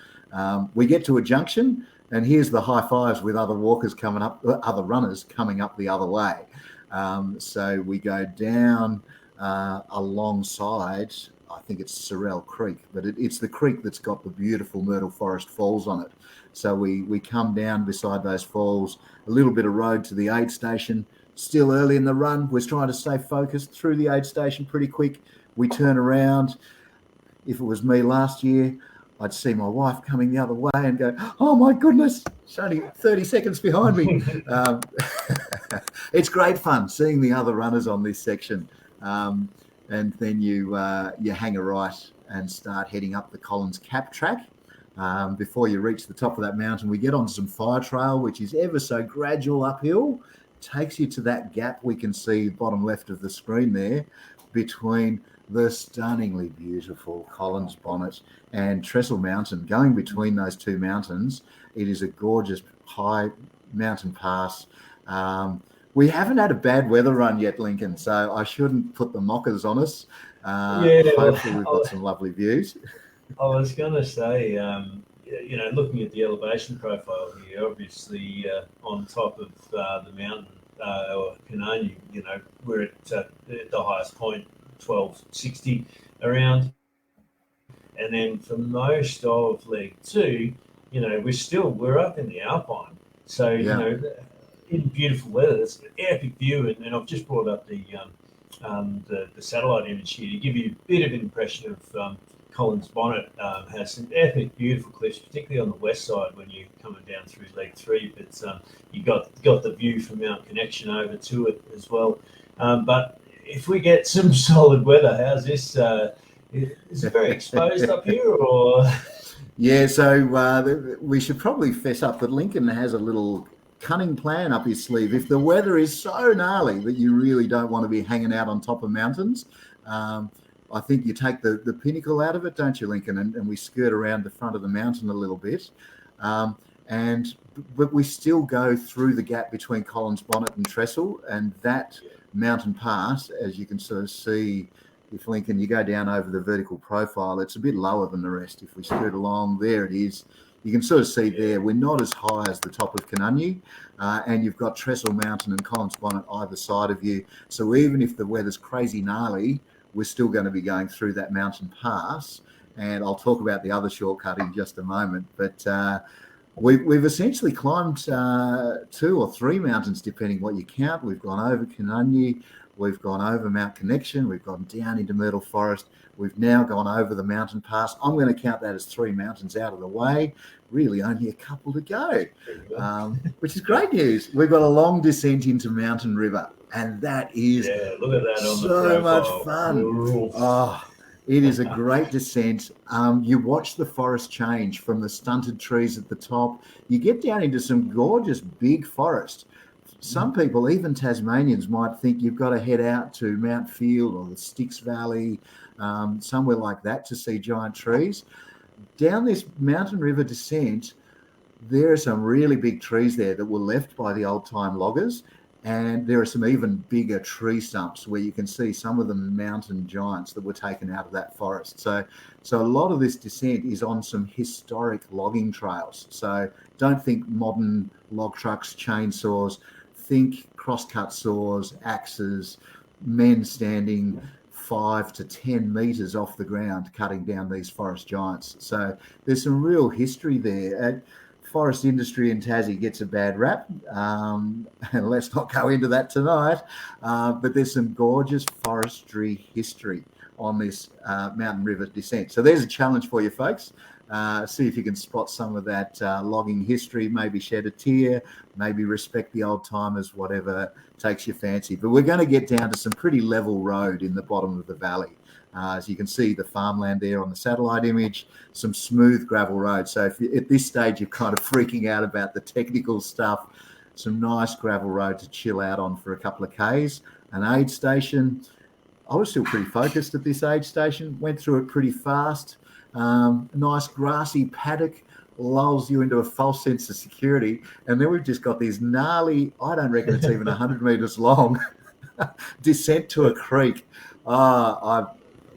We get to a junction, and here's the high fives with other walkers coming up, other runners coming up the other way. So we go down alongside, I think it's Sorrel Creek, but it's the creek that's got the beautiful Myrtle Forest Falls on it. So we come down beside those falls, a little bit of road to the aid station. Still early in the run, we're trying to stay focused through the aid station pretty quick. We turn around. If it was me last year, I'd see my wife coming the other way and go, oh my goodness, she's only 30 seconds behind me. It's great fun seeing the other runners on this section. And then you hang a right and start heading up the Collins Cap track. Before you reach the top of that mountain, we get onto some fire trail, which is ever so gradual uphill. Takes you to that gap we can see bottom left of the screen there between the stunningly beautiful Collins Bonnet and Trestle Mountain. Going between those two mountains, it is a gorgeous high mountain pass. We haven't had a bad weather run yet, Lincoln, so I shouldn't put the mockers on us. Hopefully we've got some lovely views. I was going to say, looking at the elevation profile here, obviously on top of the mountain, or Kunanyi, we're at the highest point, 1260 around. And then for most of leg two, we're up in the Alpine. So, in beautiful weather, it's an epic view. And I've just brought up the satellite image here to give you a bit of an impression of Collins Bonnet. Has some epic, beautiful cliffs, particularly on the west side when you're coming down through leg three. But you got the view from Mount Connection over to it as well. But if we get some solid weather, how's this? Is it very exposed up here, or? Yeah, so we should probably fess up that Lincoln has a little cunning plan up his sleeve. If the weather is so gnarly that you really don't want to be hanging out on top of mountains, I think you take the pinnacle out of it, don't you, Lincoln? And we skirt around the front of the mountain a little bit. But we still go through the gap between Collins Bonnet and Trestle, and that mountain pass, as you can sort of see, if Lincoln, you go down over the vertical profile, it's a bit lower than the rest. If we scoot along, there it is. You can sort of see there, we're not as high as the top of Kunanyi, and you've got Trestle Mountain and Collins Bonnet either side of you. So even if the weather's crazy gnarly, we're still going to be going through that mountain pass. And I'll talk about the other shortcut in just a moment. But we've essentially climbed 2 or 3 mountains, depending what you count. We've gone over Kunanyi, we've gone over Mount Connection, we've gone down into Myrtle Forest. We've now gone over the mountain pass. I'm going to count that as 3 mountains out of the way. Really only a couple to go, which is great news. We've got a long descent into Mountain River, and that is look at that on so much fun. Oh, it is a great descent. You watch the forest change from the stunted trees at the top. You get down into some gorgeous big forest. Some people, even Tasmanians, might think you've got to head out to Mount Field or the Styx Valley, somewhere like that to see giant trees. Down this Mountain River descent, there are some really big trees there that were left by the old-time loggers, and there are some even bigger tree stumps where you can see some of the mountain giants that were taken out of that forest. So a lot of this descent is on some historic logging trails. So don't think modern log trucks, chainsaws. Think crosscut saws, axes, men standing 5 to 10 meters off the ground cutting down these forest giants. So there's some real history there. Forest industry in Tassie gets a bad rap, and let's not go into that tonight, but there's some gorgeous forestry history on this Mountain River descent. So there's a challenge for you folks. See if you can spot some of that logging history, maybe shed a tear, maybe respect the old timers, whatever takes your fancy. But we're going to get down to some pretty level road in the bottom of the valley. As you can see the farmland there on the satellite image, some smooth gravel road. So if at this stage you're kind of freaking out about the technical stuff, some nice gravel road to chill out on for a couple of Ks. An aid station. I was still pretty focused at this aid station, went through it pretty fast. Nice grassy paddock lulls you into a false sense of security. And then we've just got these gnarly, I don't reckon it's even 100 meters long, descent to a creek. I'm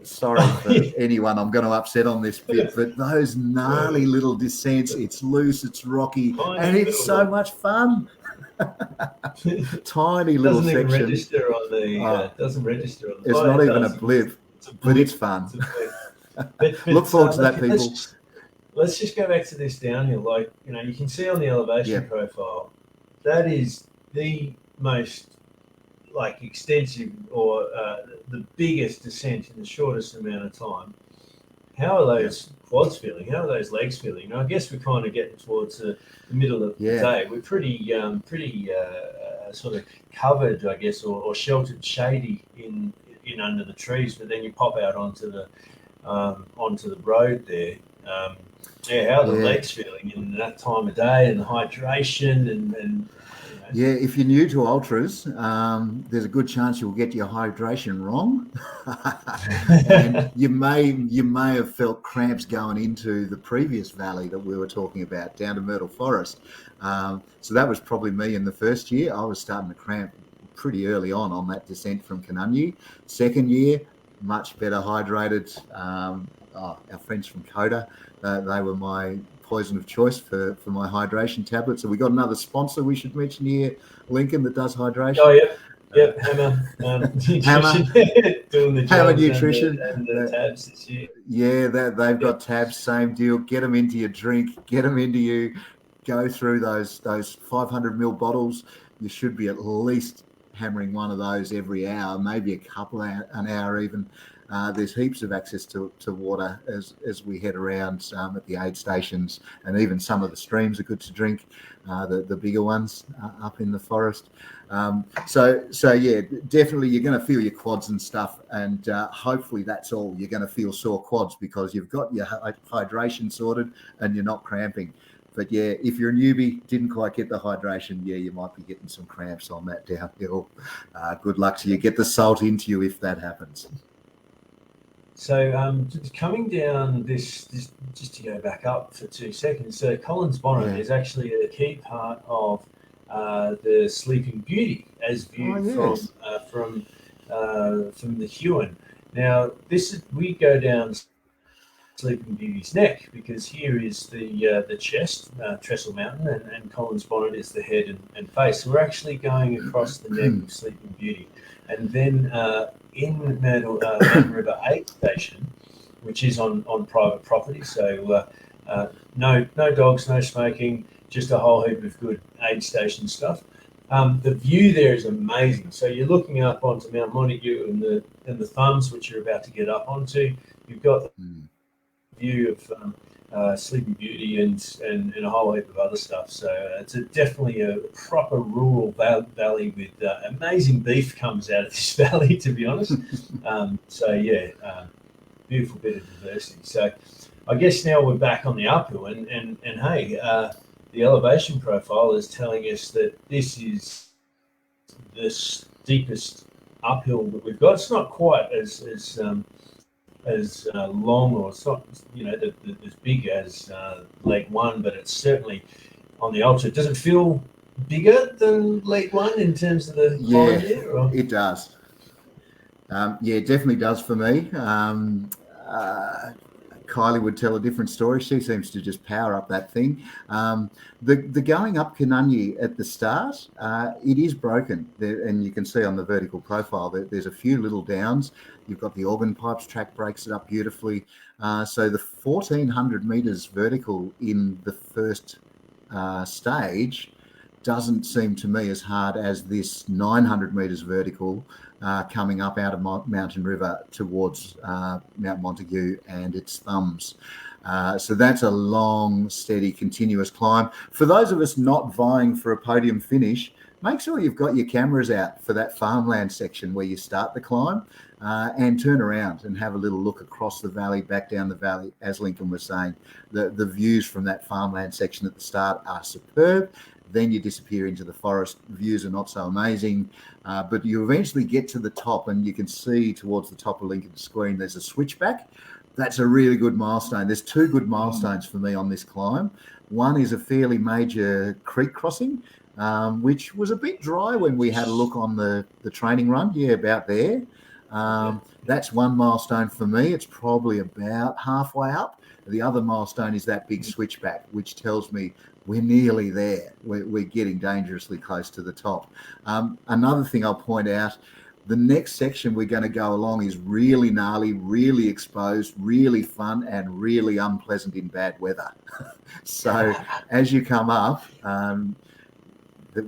sorry for anyone I'm going to upset on this bit, but those gnarly little descents, it's loose, it's rocky, and it's so much fun. Tiny little doesn't even section. register on the, doesn't register on the. It's not even a blip, but it's fun. But look forward to that, people. Let's just go back to this downhill. Like, you can see on the elevation profile, that is the most extensive or the biggest descent in the shortest amount of time. How are those quads feeling? How are those legs feeling? I guess we're kind of getting towards the middle of the day. We're pretty sort of covered, I guess, or sheltered, shady in under the trees. But then you pop out onto the road there. How are the legs feeling in that time of day and the hydration and Yeah, if you're new to ultras, there's a good chance you'll get your hydration wrong, and you may have felt cramps going into the previous valley that we were talking about, down to Myrtle Forest. So that was probably me in the first year. I was starting to cramp pretty early on that descent from Kunanyi. Second year, much better hydrated. Our friends from Coda, they were my poison of choice for my hydration tablets. So we got another sponsor we should mention here, Lincoln, that does hydration. Oh, yeah, Hammer Nutrition. Doing the Hammer Nutrition and the tabs this year. Yeah, they've got tabs, same deal. Get them into your drink, get them into you. Go through those 500ml bottles. You should be at least hammering one of those every hour, maybe a couple an hour even. There's heaps of access to water as we head around at the aid stations, and even some of the streams are good to drink, the bigger ones up in the forest. So yeah, definitely you're going to feel your quads and stuff, and hopefully that's all. You're going to feel sore quads because you've got your hydration sorted and you're not cramping. But yeah, if you're a newbie, didn't quite get the hydration, you might be getting some cramps on that downhill. Good luck to you. Get the salt into you if that happens. So coming down this, just to go back up for 2 seconds, Collins Bonnet is actually a key part of the Sleeping Beauty as viewed from the Huon. Now, we go down Sleeping Beauty's neck, because here is the chest, Trestle Mountain, and Collins Bonnet is the head and face. So we're actually going across the neck of Sleeping Beauty. And then in Mountain River 8 Station, which is on private property, so no dogs, no smoking, just a whole heap of good aid station stuff. The view there is amazing. So you're looking up onto Mount Montague and the thumbs, which you're about to get up onto. You've got the view of Sleeping Beauty and a whole heap of other stuff. So it's definitely a proper rural valley with amazing beef comes out of this valley, to be honest. Beautiful bit of diversity. So I guess now we're back on the uphill, and hey, the elevation profile is telling us that this is the steepest uphill that we've got. It's not quite as long, or it's not as big as leg 1, but it's certainly on the ultra. Does it feel bigger than leg 1 in terms of the climb there? Or? It does. It definitely does for me. Kylie would tell a different story. She seems to just power up that thing. The going up Kunanyi at the start, it is broken there, and you can see on the vertical profile that there's a few little downs. You've got the organ pipes, track breaks it up beautifully. So the 1,400 metres vertical in the first stage doesn't seem to me as hard as this 900 metres vertical coming up out of Mountain River towards Mount Montague and its thumbs. So that's a long, steady, continuous climb. For those of us not vying for a podium finish, make sure you've got your cameras out for that farmland section where you start the climb, and turn around and have a little look across the valley, back down the valley. As Lincoln was saying, the views from that farmland section at the start are superb. Then you disappear into the forest. Views are not so amazing, but you eventually get to the top, and you can see towards the top of Lincoln's screen there's a switchback. That's a really good milestone. There's 2 good milestones for me on this climb. One is a fairly major creek crossing, which was a bit dry when we had a look on the training run. Yeah, about there. That's one milestone for me. It's probably about halfway up. The other milestone is that big switchback, which tells me we're nearly there. We're getting dangerously close to the top. Another thing I'll point out, the next section we're going to go along is really gnarly, really exposed, really fun, and really unpleasant in bad weather. So as you come up,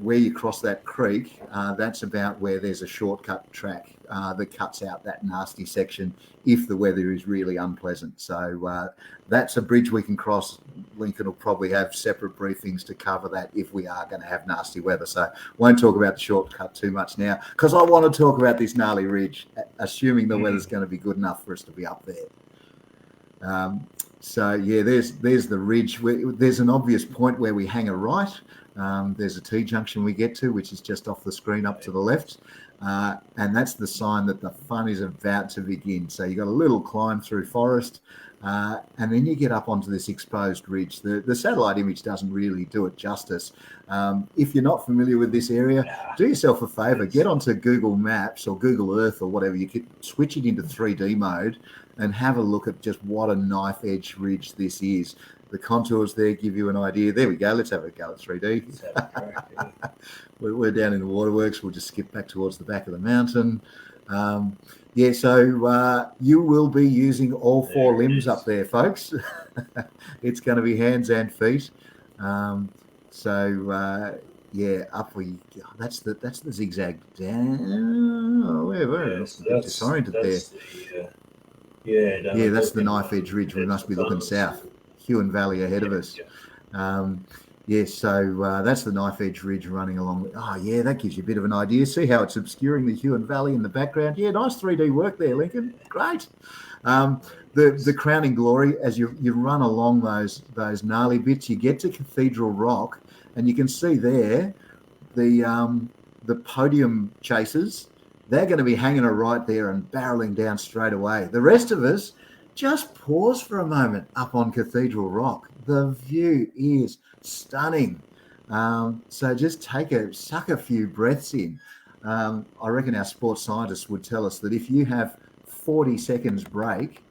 where you cross that creek, that's about where there's a shortcut track that cuts out that nasty section if the weather is really unpleasant. So that's a bridge we can cross. Lincoln will probably have separate briefings to cover that if we are going to have nasty weather. So won't talk about the shortcut too much now, because I want to talk about this gnarly ridge, assuming the weather's going to be good enough for us to be up there. There's the ridge. There's an obvious point where we hang a right. There's a T-junction we get to, which is just off the screen up to the left. And that's the sign that the fun is about to begin. So you got a little climb through forest, and then you get up onto this exposed ridge. The satellite image doesn't really do it justice. If you're not familiar with this area, do yourself a favor, get onto Google Maps or Google Earth or whatever. You could switch it into 3D mode and have a look at just what a knife edge ridge this is. The contours there give you an idea. There we go. Let's have a go at 3D. We're down in the waterworks. We'll just skip back towards the back of the mountain. So you will be using all 4 limbs up there, folks. It's going to be hands and feet. Up we go. That's the zigzag down. We're disoriented there. That's the knife edge ridge. We must be looking south. Huon Valley ahead of us. That's the knife edge ridge running along. That gives you a bit of an idea. See how it's obscuring the Huon Valley in the background? Yeah, nice 3D work there, Lincoln. Great. The crowning glory, as you run along those gnarly bits, you get to Cathedral Rock, and you can see there the podium chasers. They're going to be hanging a right there and barreling down straight away. The rest of us, just pause for a moment up on Cathedral Rock. The view is stunning. So just suck a few breaths in. I reckon our sports scientists would tell us that if you have 40 seconds break,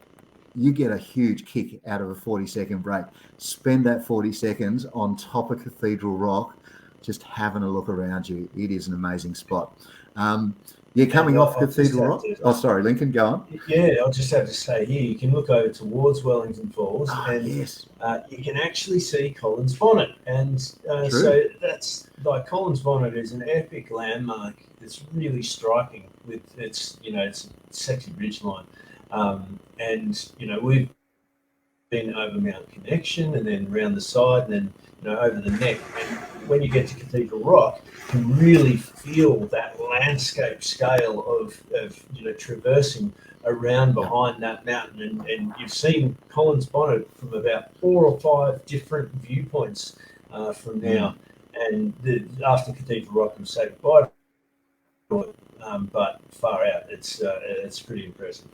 you get a huge kick out of a 40-second break. Spend that 40 seconds on top of Cathedral Rock, just having a look around you. It is an amazing spot. You're coming off Cathedral Rock. Oh, sorry, Lincoln, go on. Yeah, I'll just have to say here, you can look over towards Wellington Falls, and yes, you can actually see Collins Bonnet. And so that's like Collins Bonnet is an epic landmark. It's really striking with its sexy ridgeline. And we've been over Mount Connection and then round the side and then over the neck. And when you get to Cathedral Rock, you really feel that landscape scale of traversing around behind that mountain. And you've seen Collins Bonnet from about 4 or 5 different viewpoints from now. And after Cathedral Rock, I'm saying goodbye to it, but far out. It's pretty impressive.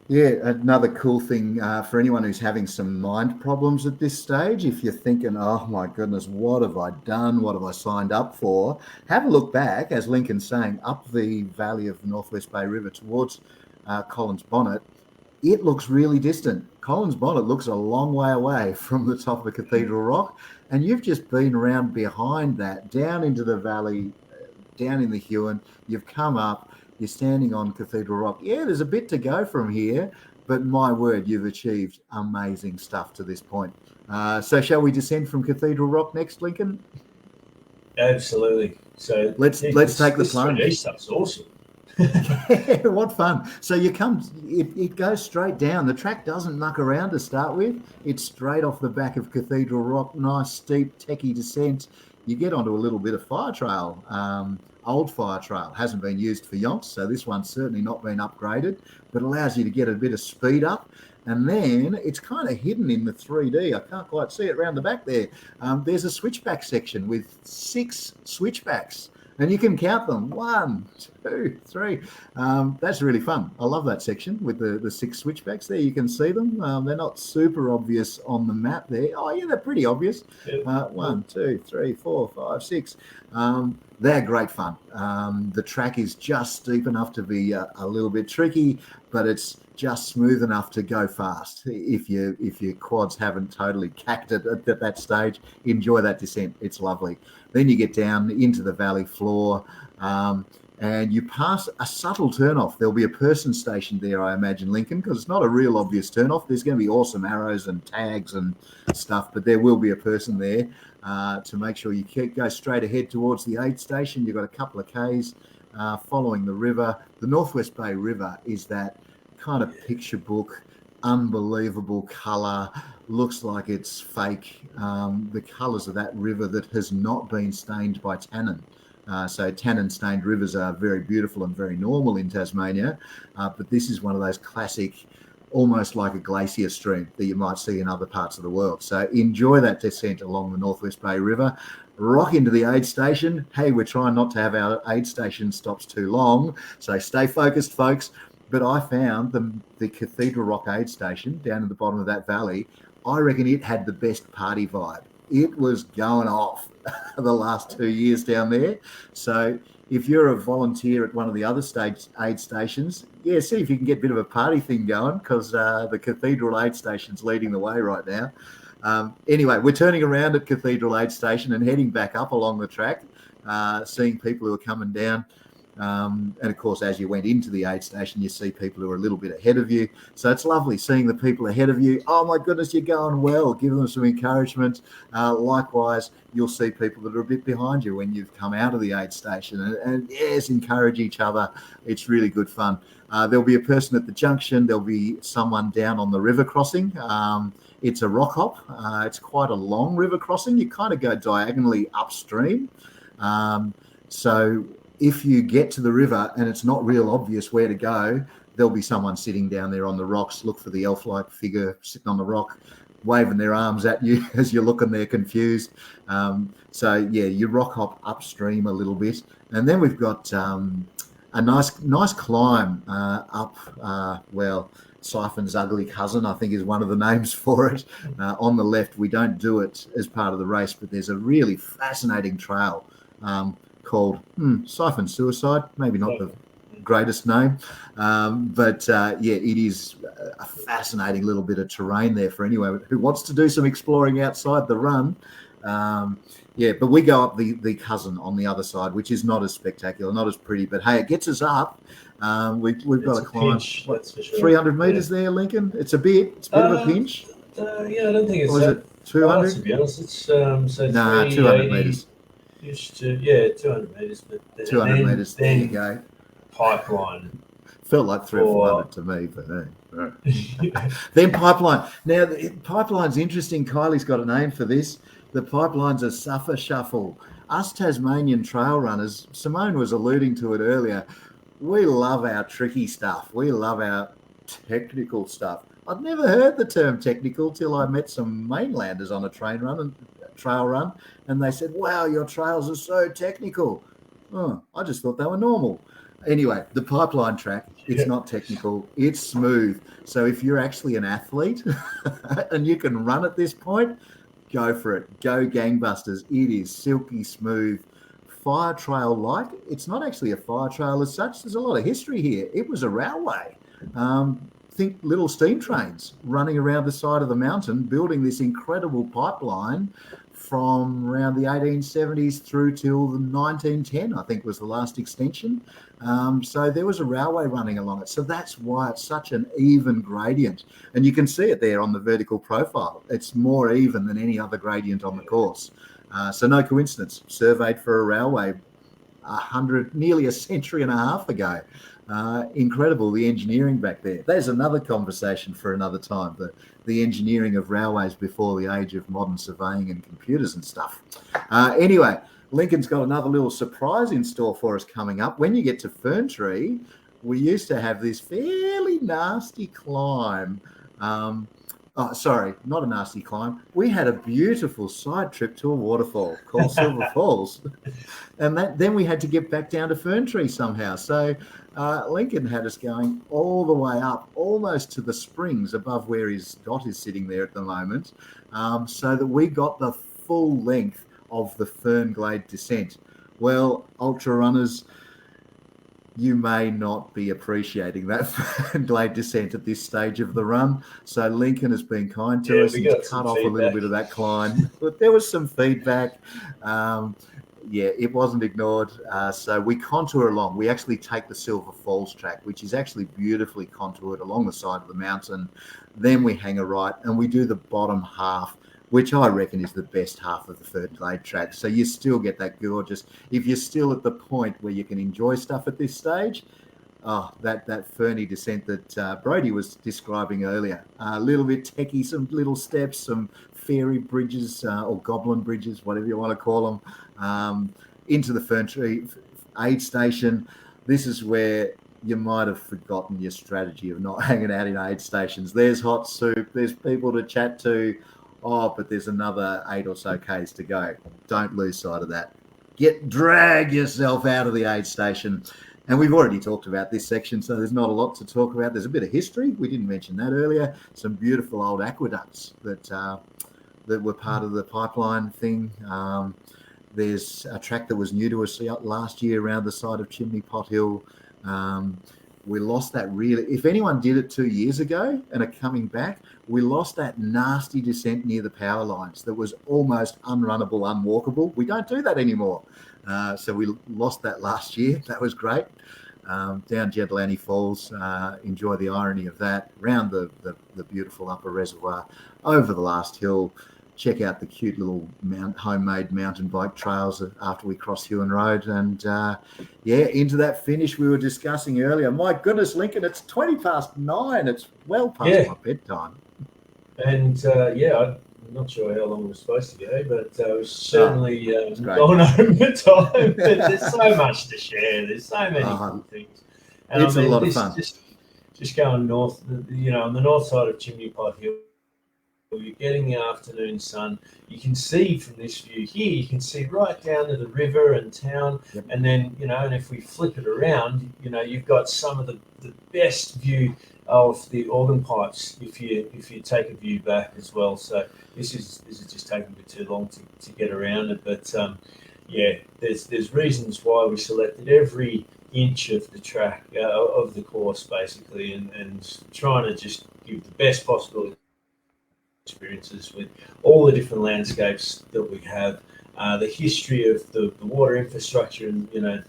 Yeah, another cool thing for anyone who's having some mind problems at this stage, if you're thinking, oh my goodness, what have I done? What have I signed up for? Have a look back, as Lincoln's saying, up the valley of the Northwest Bay River towards Collins Bonnet. It looks really distant. Collins Bonnet looks a long way away from the top of Cathedral Rock, and you've just been around behind that, down into the valley, down in the Huon. You've come up. You're standing on Cathedral Rock. Yeah, there's a bit to go from here, but my word, you've achieved amazing stuff to this point. So shall we descend from Cathedral Rock next, Lincoln? Absolutely. So let's take the plunge. This stuff's awesome. What fun. So it goes straight down. The track doesn't muck around to start with. It's straight off the back of Cathedral Rock, nice steep techie descent. You get onto a little bit of fire trail. Old fire trail hasn't been used for yonks, so this one's certainly not been upgraded, but allows you to get a bit of speed up. And then it's kind of hidden in the 3D. I can't quite see it around the back there. There's a switchback section with 6 switchbacks, and you can count them. 1, 2, 3. That's really fun. I love that section with the 6 switchbacks there. You can see them. They're not super obvious on the map there. Oh yeah, they're pretty obvious. 1, 2, 3, 4, 5, 6. They're great fun. The track is just steep enough to be a little bit tricky, but it's just smooth enough to go fast. If your quads haven't totally cacked it at that stage, enjoy that descent. It's lovely. Then you get down into the valley floor, and you pass a subtle turnoff. There'll be a person stationed there, I imagine, Lincoln, because it's not a real obvious turnoff. There's going to be awesome arrows and tags and stuff, but there will be a person there to make sure you go straight ahead towards the aid station. You've got a couple of Ks following the river. The Northwest Bay River is that kind of picture book, unbelievable colour, looks like it's fake. The colours of that river that has not been stained by tannin. So tannin-stained rivers are very beautiful and very normal in Tasmania, but this is one of those classic, almost like a glacier stream that you might see in other parts of the world. So enjoy that descent along the Northwest Bay River. Rock into the aid station. Hey, we're trying not to have our aid station stops too long, so stay focused, folks. But I found the Cathedral Rock aid station down at the bottom of that valley. I reckon it had the best party vibe. It was going off the last 2 years down there. So if you're a volunteer at one of the other aid stations, yeah, see if you can get a bit of a party thing going, because the Cathedral aid station's leading the way right now. Anyway, we're turning around at Cathedral aid station and heading back up along the track, seeing people who are coming down. And of course, as you went into the aid station, you see people who are a little bit ahead of you. So it's lovely seeing the people ahead of you. Oh my goodness, you're going well. Give them some encouragement. Likewise, you'll see people that are a bit behind you when you've come out of the aid station. And yes, encourage each other. It's really good fun. There'll be a person at the junction. There'll be someone down on the river crossing. It's a rock hop. It's quite a long river crossing. You kind of go diagonally upstream. So if you get to the river and it's not real obvious where to go, there'll be someone sitting down there on the rocks. Look for the elf-like figure sitting on the rock, waving their arms at you as you're looking there confused. So yeah, you rock hop upstream a little bit. And then we've got a nice climb up, Siphon's ugly cousin, I think, is one of the names for it. On the left, we don't do it as part of the race, but there's a really fascinating trail called Siphon Suicide. Maybe not the greatest name. It is a fascinating little bit of terrain there for anyone who wants to do some exploring outside the run. But we go up the cousin on the other side, which is not as spectacular, not as pretty, but hey, it gets us up. We've got to climb pinch, that's for sure. 300 meters there, Lincoln. It's a bit of a pinch. I don't think it's. Or is it 200? To be honest, it's so 200 meters. 200 meters, but 200 meters. There you go. Pipeline. Felt like 300 or 400 to me, but hey. Then pipeline. Now, the pipeline's interesting. Kylie's got a name for this. The pipeline's a suffer shuffle. Us Tasmanian trail runners, Simone was alluding to it earlier, we love our tricky stuff. We love our technical stuff. I'd never heard the term technical till I met some mainlanders on a trail run, and they said, wow, your trails are so technical. Oh, I just thought they were normal. Anyway, the pipeline track, it's not technical, it's smooth. So if you're actually an athlete and you can run at this point, go for it. Go gangbusters. It is silky smooth. Fire trail like. It's not actually a fire trail as such. There's a lot of history here. It was a railway. Think little steam trains running around the side of the mountain, building this incredible pipeline from around the 1870s through till the 1910, I think was the last extension. So there was a railway running along it. So that's why it's such an even gradient. And you can see it there on the vertical profile. It's more even than any other gradient on the course. So no coincidence, surveyed for a railway nearly a century and a half ago. Incredible, the engineering back there. There's another conversation for another time, the engineering of railways before the age of modern surveying and computers and stuff. Anyway, Lincoln's got another little surprise in store for us coming up. When you get to Fern Tree, we used to have this fairly nasty climb. Sorry, not a nasty climb. We had a beautiful side trip to a waterfall called Silver Falls. And then we had to get back down to Fern Tree somehow. So Lincoln had us going all the way up, almost to the springs above where his dot is sitting there at the moment, so that we got the full length of the Fern Glade descent. Well, ultra runners, you may not be appreciating that Fern Glade descent at this stage of the run. So Lincoln has been kind to us and cut off a little bit of that climb. But there was some feedback. It wasn't ignored. So we contour along. We actually take the Silver Falls track, which is actually beautifully contoured along the side of the mountain. Then we hang a right and we do the bottom half, which I reckon is the best half of the Fern Glade track. So you still get that gorgeous, if you're still at the point where you can enjoy stuff at this stage, that ferny descent that Brodie was describing earlier. A little bit techie, some little steps, some fairy bridges or goblin bridges, whatever you want to call them, into the Fern Tree aid station. This is where you might have forgotten your strategy of not hanging out in aid stations. There's hot soup, there's people to chat to, but there's another 8 or so Ks to go. Don't lose sight of that. Drag yourself out of the aid station. And we've already talked about this section, so there's not a lot to talk about. There's a bit of history. We didn't mention that earlier. Some beautiful old aqueducts that were part of the pipeline thing. There's a track that was new to us last year around the side of Chimney Pot Hill. We lost that really. If anyone did it 2 years ago and are coming back, we lost that nasty descent near the power lines that was almost unrunnable, unwalkable. We don't do that anymore. So we lost that last year. That was great. Down Gentilani Falls, enjoy the irony of that. Round the beautiful upper reservoir, over the last hill. Check out the cute little homemade mountain bike trails after we cross Hewan Road. And into that finish we were discussing earlier. My goodness, Lincoln, it's 9:20. It's well past my bedtime. And I'm not sure how long we're supposed to go, but it was certainly gone over time. But there's so much to share. There's so many cool things. And it's a lot of fun. Just going north, on the north side of Chimney Pot Hill, you're getting the afternoon sun. You can see from this view here, you can see right down to the river and town. Yep. And then, and if we flip it around, you've got some of the best view of the organ pipes if you take a view back as well. So this is just taking a bit too long to get around it. But there's reasons why we selected every inch of the track, of the course, basically, and trying to just give the best possible experiences with all the different landscapes that we have, the history of the water infrastructure, and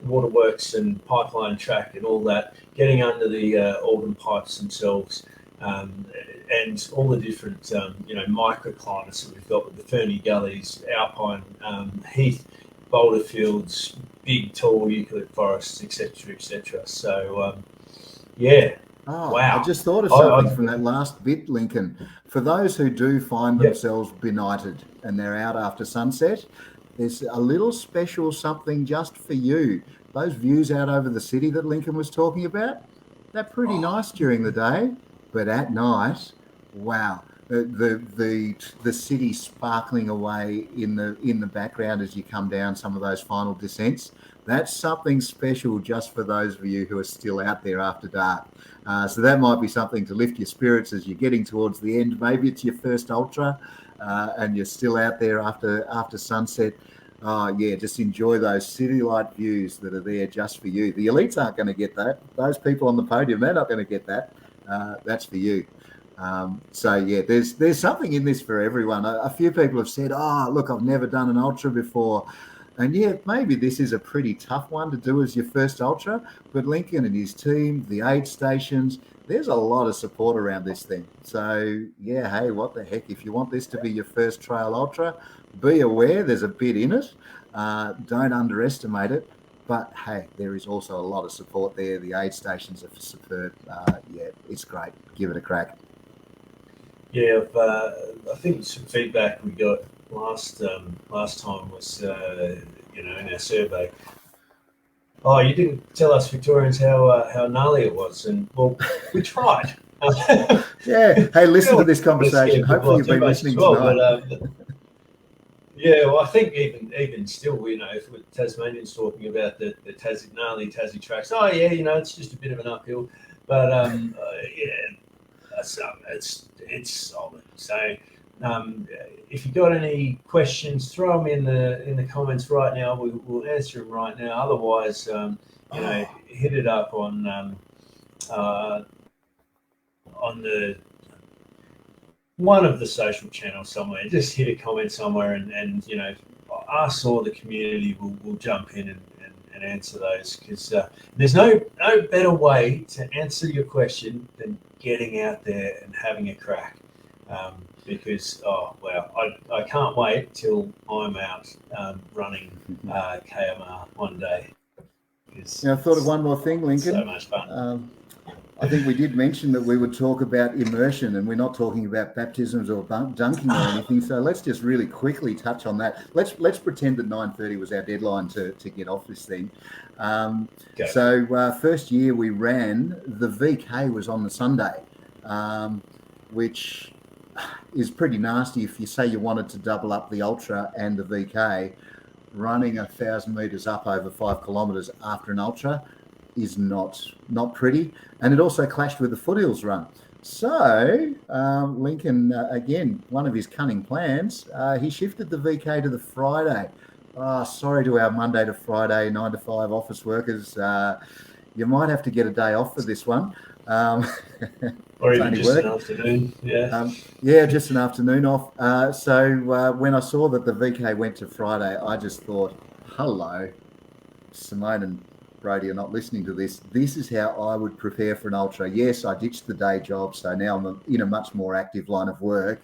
waterworks and pipeline track and all that, getting under the organ pipes themselves, and all the different microclimates that we've got with the ferny gullies, alpine, heath, boulder fields, big tall eucalypt forests, etc. So Oh, wow. I just thought of something from that last bit, Lincoln. For those who do find themselves benighted and they're out after sunset, there's a little special something just for you. Those views out over the city that Lincoln was talking about, they're pretty nice during the day, but at night, wow, the city sparkling away in the background as you come down some of those final descents. That's something special just for those of you who are still out there after dark. So that might be something to lift your spirits as you're getting towards the end. Maybe it's your first ultra and you're still out there after sunset. Oh, yeah, just enjoy those city light views that are there just for you. The elites aren't going to get that. Those people on the podium, they're not going to get that. That's for you. There's something in this for everyone. A few people have said, oh, look, I've never done an ultra before. And yeah, maybe this is a pretty tough one to do as your first ultra, but Lincoln and his team, the aid stations, there's a lot of support around this thing. So yeah, hey, what the heck? If you want this to be your first trail ultra, be aware there's a bit in it. Don't underestimate it. But hey, there is also a lot of support there. The aid stations are superb. It's great. Give it a crack. Yeah, I think some feedback we got last time was, in our survey. Oh, you didn't tell us Victorians how gnarly it was, and well, we tried. Yeah. Hey, listen to this conversation. Hopefully, you've been listening tonight. Well, I think even still, if with Tasmanians talking about the gnarly Tassie tracks, it's just a bit of an uphill, but it's solid. So if you've got any questions, throw them in the comments right now. We'll answer them right now. Otherwise, hit it up on the one of the social channels somewhere. Just hit a comment somewhere, and us or the community will jump in and answer those, because there's no better way to answer your question than getting out there and having a crack. Because I can't wait till I'm out running KMR one day. Now, I thought of one more thing, Lincoln. So much fun. I think we did mention that we would talk about immersion, and we're not talking about baptisms or dunking or anything. So let's just really quickly touch on that. Let's pretend that 9:30 was our deadline to get off this thing. Okay. So first year we ran, the VK was on the Sunday, which is pretty nasty. If you say you wanted to double up the ultra and the VK, running 1,000 meters up over 5 kilometers after an ultra is not pretty. And it also clashed with the Foothills run. So Lincoln, again, one of his cunning plans, he shifted the VK to the Friday. Sorry to our Monday to Friday 9 to 5 office workers. You might have to get a day off for this one. Or even just an afternoon. Yeah, just an afternoon off. So when I saw that the VK went to Friday, I just thought, hello, Simone and Brodie are not listening to this. This is how I would prepare for an ultra. Yes, I ditched the day job, so now I'm in a much more active line of work.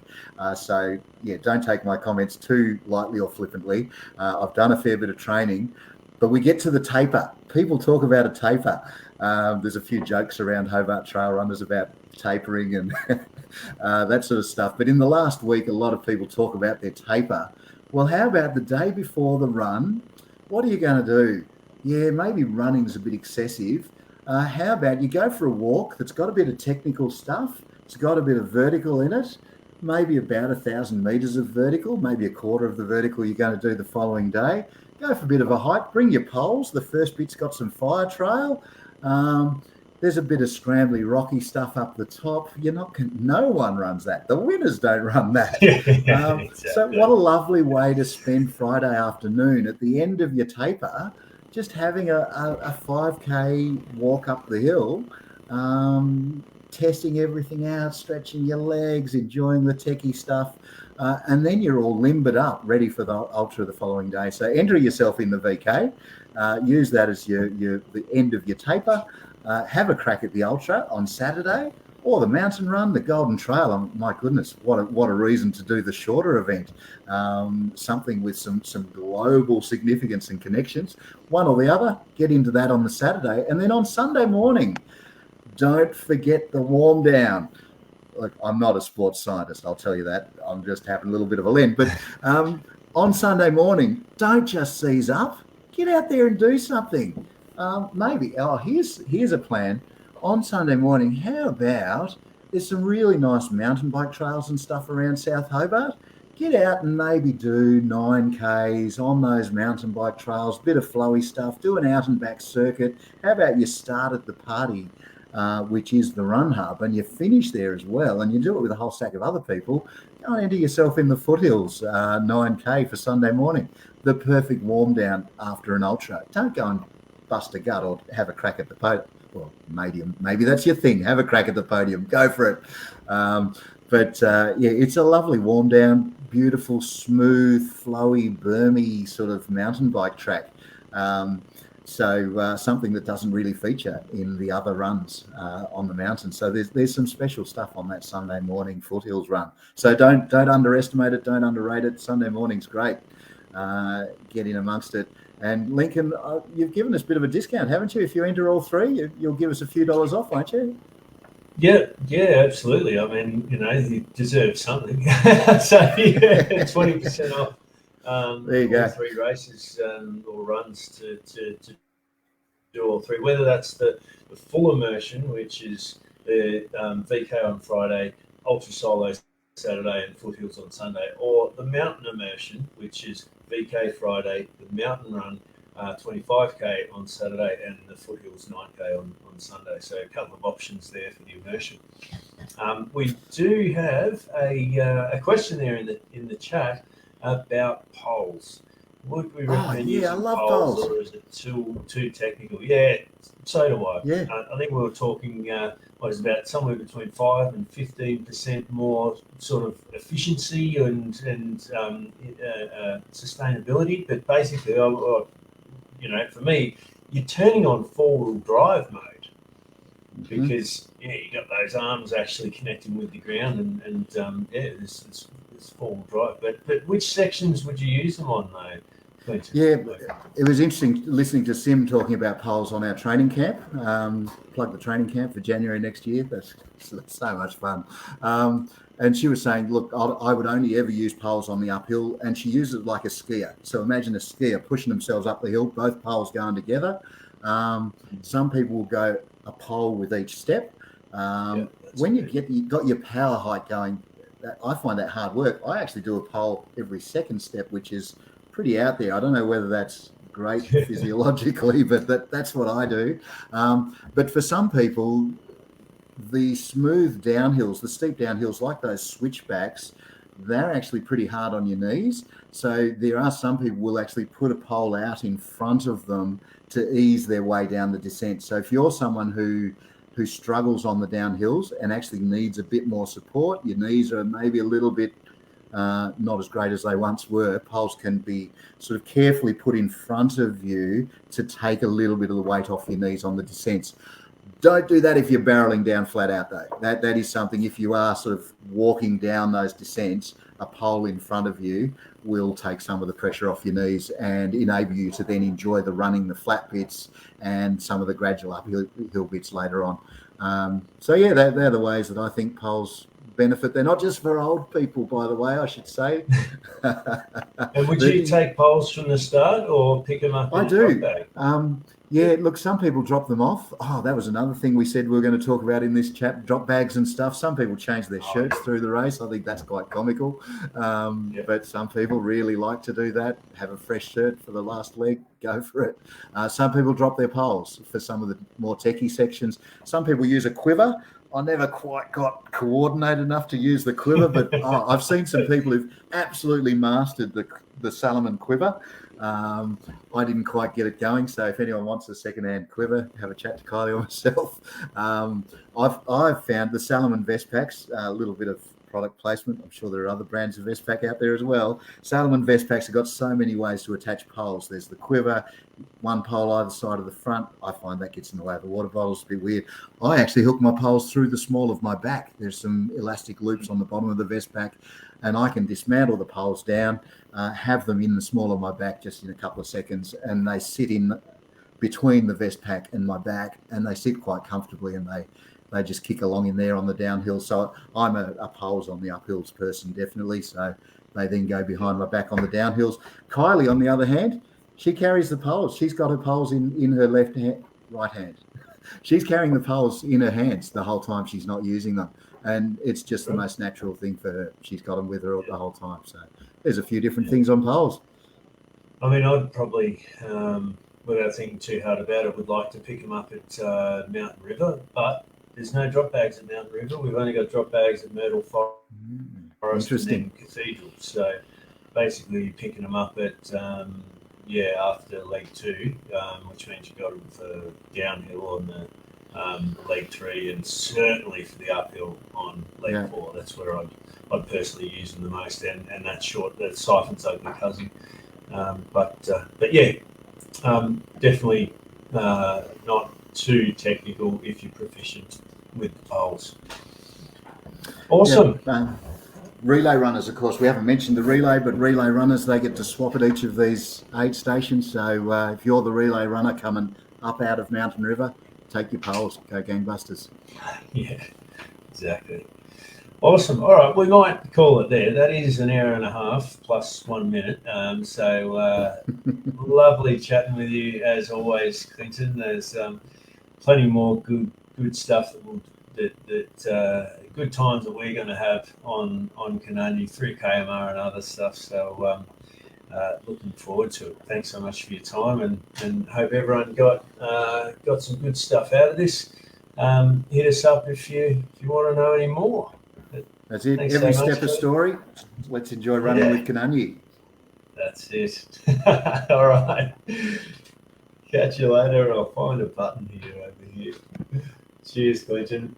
So yeah, don't take my comments too lightly or flippantly. I've done a fair bit of training, but we get to the taper. People talk about a taper. There's a few jokes around Hobart Trail Runners about tapering and that sort of stuff. But in the last week, a lot of people talk about their taper. Well, how about the day before the run? What are you going to do? Yeah, maybe running's a bit excessive. How about you go for a walk that's got a bit of technical stuff. It's got a bit of vertical in it, maybe about 1,000 meters of vertical, maybe a quarter of the vertical you're going to do the following day. Go for a bit of a hike, bring your poles. The first bit's got some fire trail. There's a bit of scrambly, rocky stuff up the top. No one runs that. The winners don't run that. Exactly. So what a lovely way to spend Friday afternoon at the end of your taper. just having a 5K walk up the hill, testing everything out, stretching your legs, enjoying the techie stuff, and then you're all limbered up, ready for the ultra the following day. So enter yourself in the VK, use that as the end of your taper, have a crack at the ultra on Saturday, or the mountain run, the Golden Trail. My goodness, what a reason to do the shorter event. Something with some global significance and connections. One or the other, get into that on the Saturday. And then on Sunday morning, don't forget the warm down. Look, I'm not a sports scientist, I'll tell you that. I'm just having a little bit of a lend. But on Sunday morning, don't just seize up. Get out there and do something. Here's a plan. On Sunday morning, how about there's some really nice mountain bike trails and stuff around South Hobart? Get out and maybe do 9Ks on those mountain bike trails, bit of flowy stuff, do an out and back circuit. How about you start at the party, which is the Run Hub, and you finish there as well, and you do it with a whole stack of other people. Go and enter yourself in the Foothills 9K for Sunday morning. The perfect warm down after an ultra. Don't go and bust a gut or have a crack at the podium. Well, maybe that's your thing. Have a crack at the podium. Go for it. It's a lovely warm down, beautiful, smooth, flowy, bermy sort of mountain bike track. Something that doesn't really feature in the other runs on the mountain. So there's some special stuff on that Sunday morning Foothills run. So don't underestimate it. Don't underrate it. Sunday morning's great. Get in amongst it. And Lincoln, you've given us a bit of a discount, haven't you? If you enter all three, you'll give us a few dollars off, won't you? Yeah, absolutely. I mean, you deserve something. So, 20% off. There you go. 3 races or runs to do all 3. Whether that's the full immersion, which is the VK on Friday, Ultra Solo Saturday, and Foothills on Sunday, or the mountain immersion, which is VK Friday, the mountain run 25K on Saturday, and the Foothills 9K on Sunday. So a couple of options there for the immersion. We do have a question there in the chat about poles. Would we recommend using poles, or is it too technical? Yeah, so do I. Yeah. I think we were talking about somewhere between 5 and 15% more sort of efficiency and sustainability. But basically, for me, you're turning on 4-wheel drive mode because you got those arms actually connecting with the ground, and this 4-wheel drive. But which sections would you use them on though? Yeah, it was interesting listening to Sim talking about poles on our training camp. Plug the training camp for January next year. That's so much fun. And she was saying, look, I would only ever use poles on the uphill, and she uses it like a skier. So imagine a skier pushing themselves up the hill, both poles going together. Some people will go a pole with each step. When you got your power height going, I find that hard work. I actually do a pole every second step, which is pretty out there. I don't know whether that's great physiologically, but that's what I do. But for some people, the smooth downhills, the steep downhills, like those switchbacks, they're actually pretty hard on your knees. So there are some people who will actually put a pole out in front of them to ease their way down the descent. So if you're someone who struggles on the downhills and actually needs a bit more support, your knees are maybe a little bit not as great as they once were, poles can be sort of carefully put in front of you to take a little bit of the weight off your knees on the descents. Don't do that if you're barreling down flat out though. That is something, if you are sort of walking down those descents, a pole in front of you will take some of the pressure off your knees and enable you to then enjoy the running, the flat bits, and some of the gradual uphill bits later on. They're the ways that I think poles benefit. They're not just for old people, by the way, I should say. And would you take poles from the start or pick them up? I do. Look, some people drop them off. Oh, that was another thing we said we were going to talk about in this chat, drop bags and stuff. Some people change their shirts through the race. I think that's quite comical. But some people really like to do that, have a fresh shirt for the last leg, go for it. Some people drop their poles for some of the more techie sections. Some people use a quiver. I never quite got coordinated enough to use the quiver, but I've seen some people who've absolutely mastered the Salomon quiver. I didn't quite get it going. So if anyone wants a second-hand quiver, have a chat to Kylie or myself. I've found the Salomon vest packs, a little bit of product placement. I'm sure there are other brands of vest pack out there as well. Salomon vest packs have got so many ways to attach poles. There's the quiver, one pole either side of the front. I find that gets in the way of the water bottles. It's a bit weird. I actually hook my poles through the small of my back. There's some elastic loops on the bottom of the vest pack, and I can dismantle the poles down, have them in the small of my back just in a couple of seconds, and they sit in between the vest pack and my back, and they sit quite comfortably, and they just kick along in there on the downhill. So I'm a poles on the uphills person, definitely. So they then go behind my back on the downhills. Kylie, on the other hand, she carries the poles. She's got her poles in her right hand. She's carrying the poles in her hands the whole time. She's not using them. And it's just the most natural thing for her. She's got them with her the whole time. So there's a few different things on poles. I mean, I'd probably, without thinking too hard about it, would like to pick them up at Mountain River, but there's no drop bags at Mountain River. We've only got drop bags at Myrtle Forest and then Cathedral. So basically picking them up at, after leg 2, which means you've got them for downhill on the leg 3 and certainly for the uphill on leg 4. That's where I'd personally use them the most. And that siphon's ugly cousin. Definitely not too technical if you're proficient with the poles. Awesome. Relay runners, of course, we haven't mentioned the relay, but relay runners, they get to swap at each of these aid stations. So if you're the relay runner coming up out of Mountain River, take your poles, go gangbusters. Yeah, exactly. Awesome. All right, we might call it there. That is an hour and a half plus 1 minute. Lovely chatting with you as always, Clinton. There's plenty more good stuff good times that we're going to have on Kunanyi through KMR and other stuff. So looking forward to it. Thanks so much for your time, and hope everyone got some good stuff out of this. Hit us up if you want to know any more. That's it. Thanks Every so much, step a story. Let's enjoy running with Kunanyi. That's it. All right. Catch you later. I'll find a button here over here. Cheers, Clinton.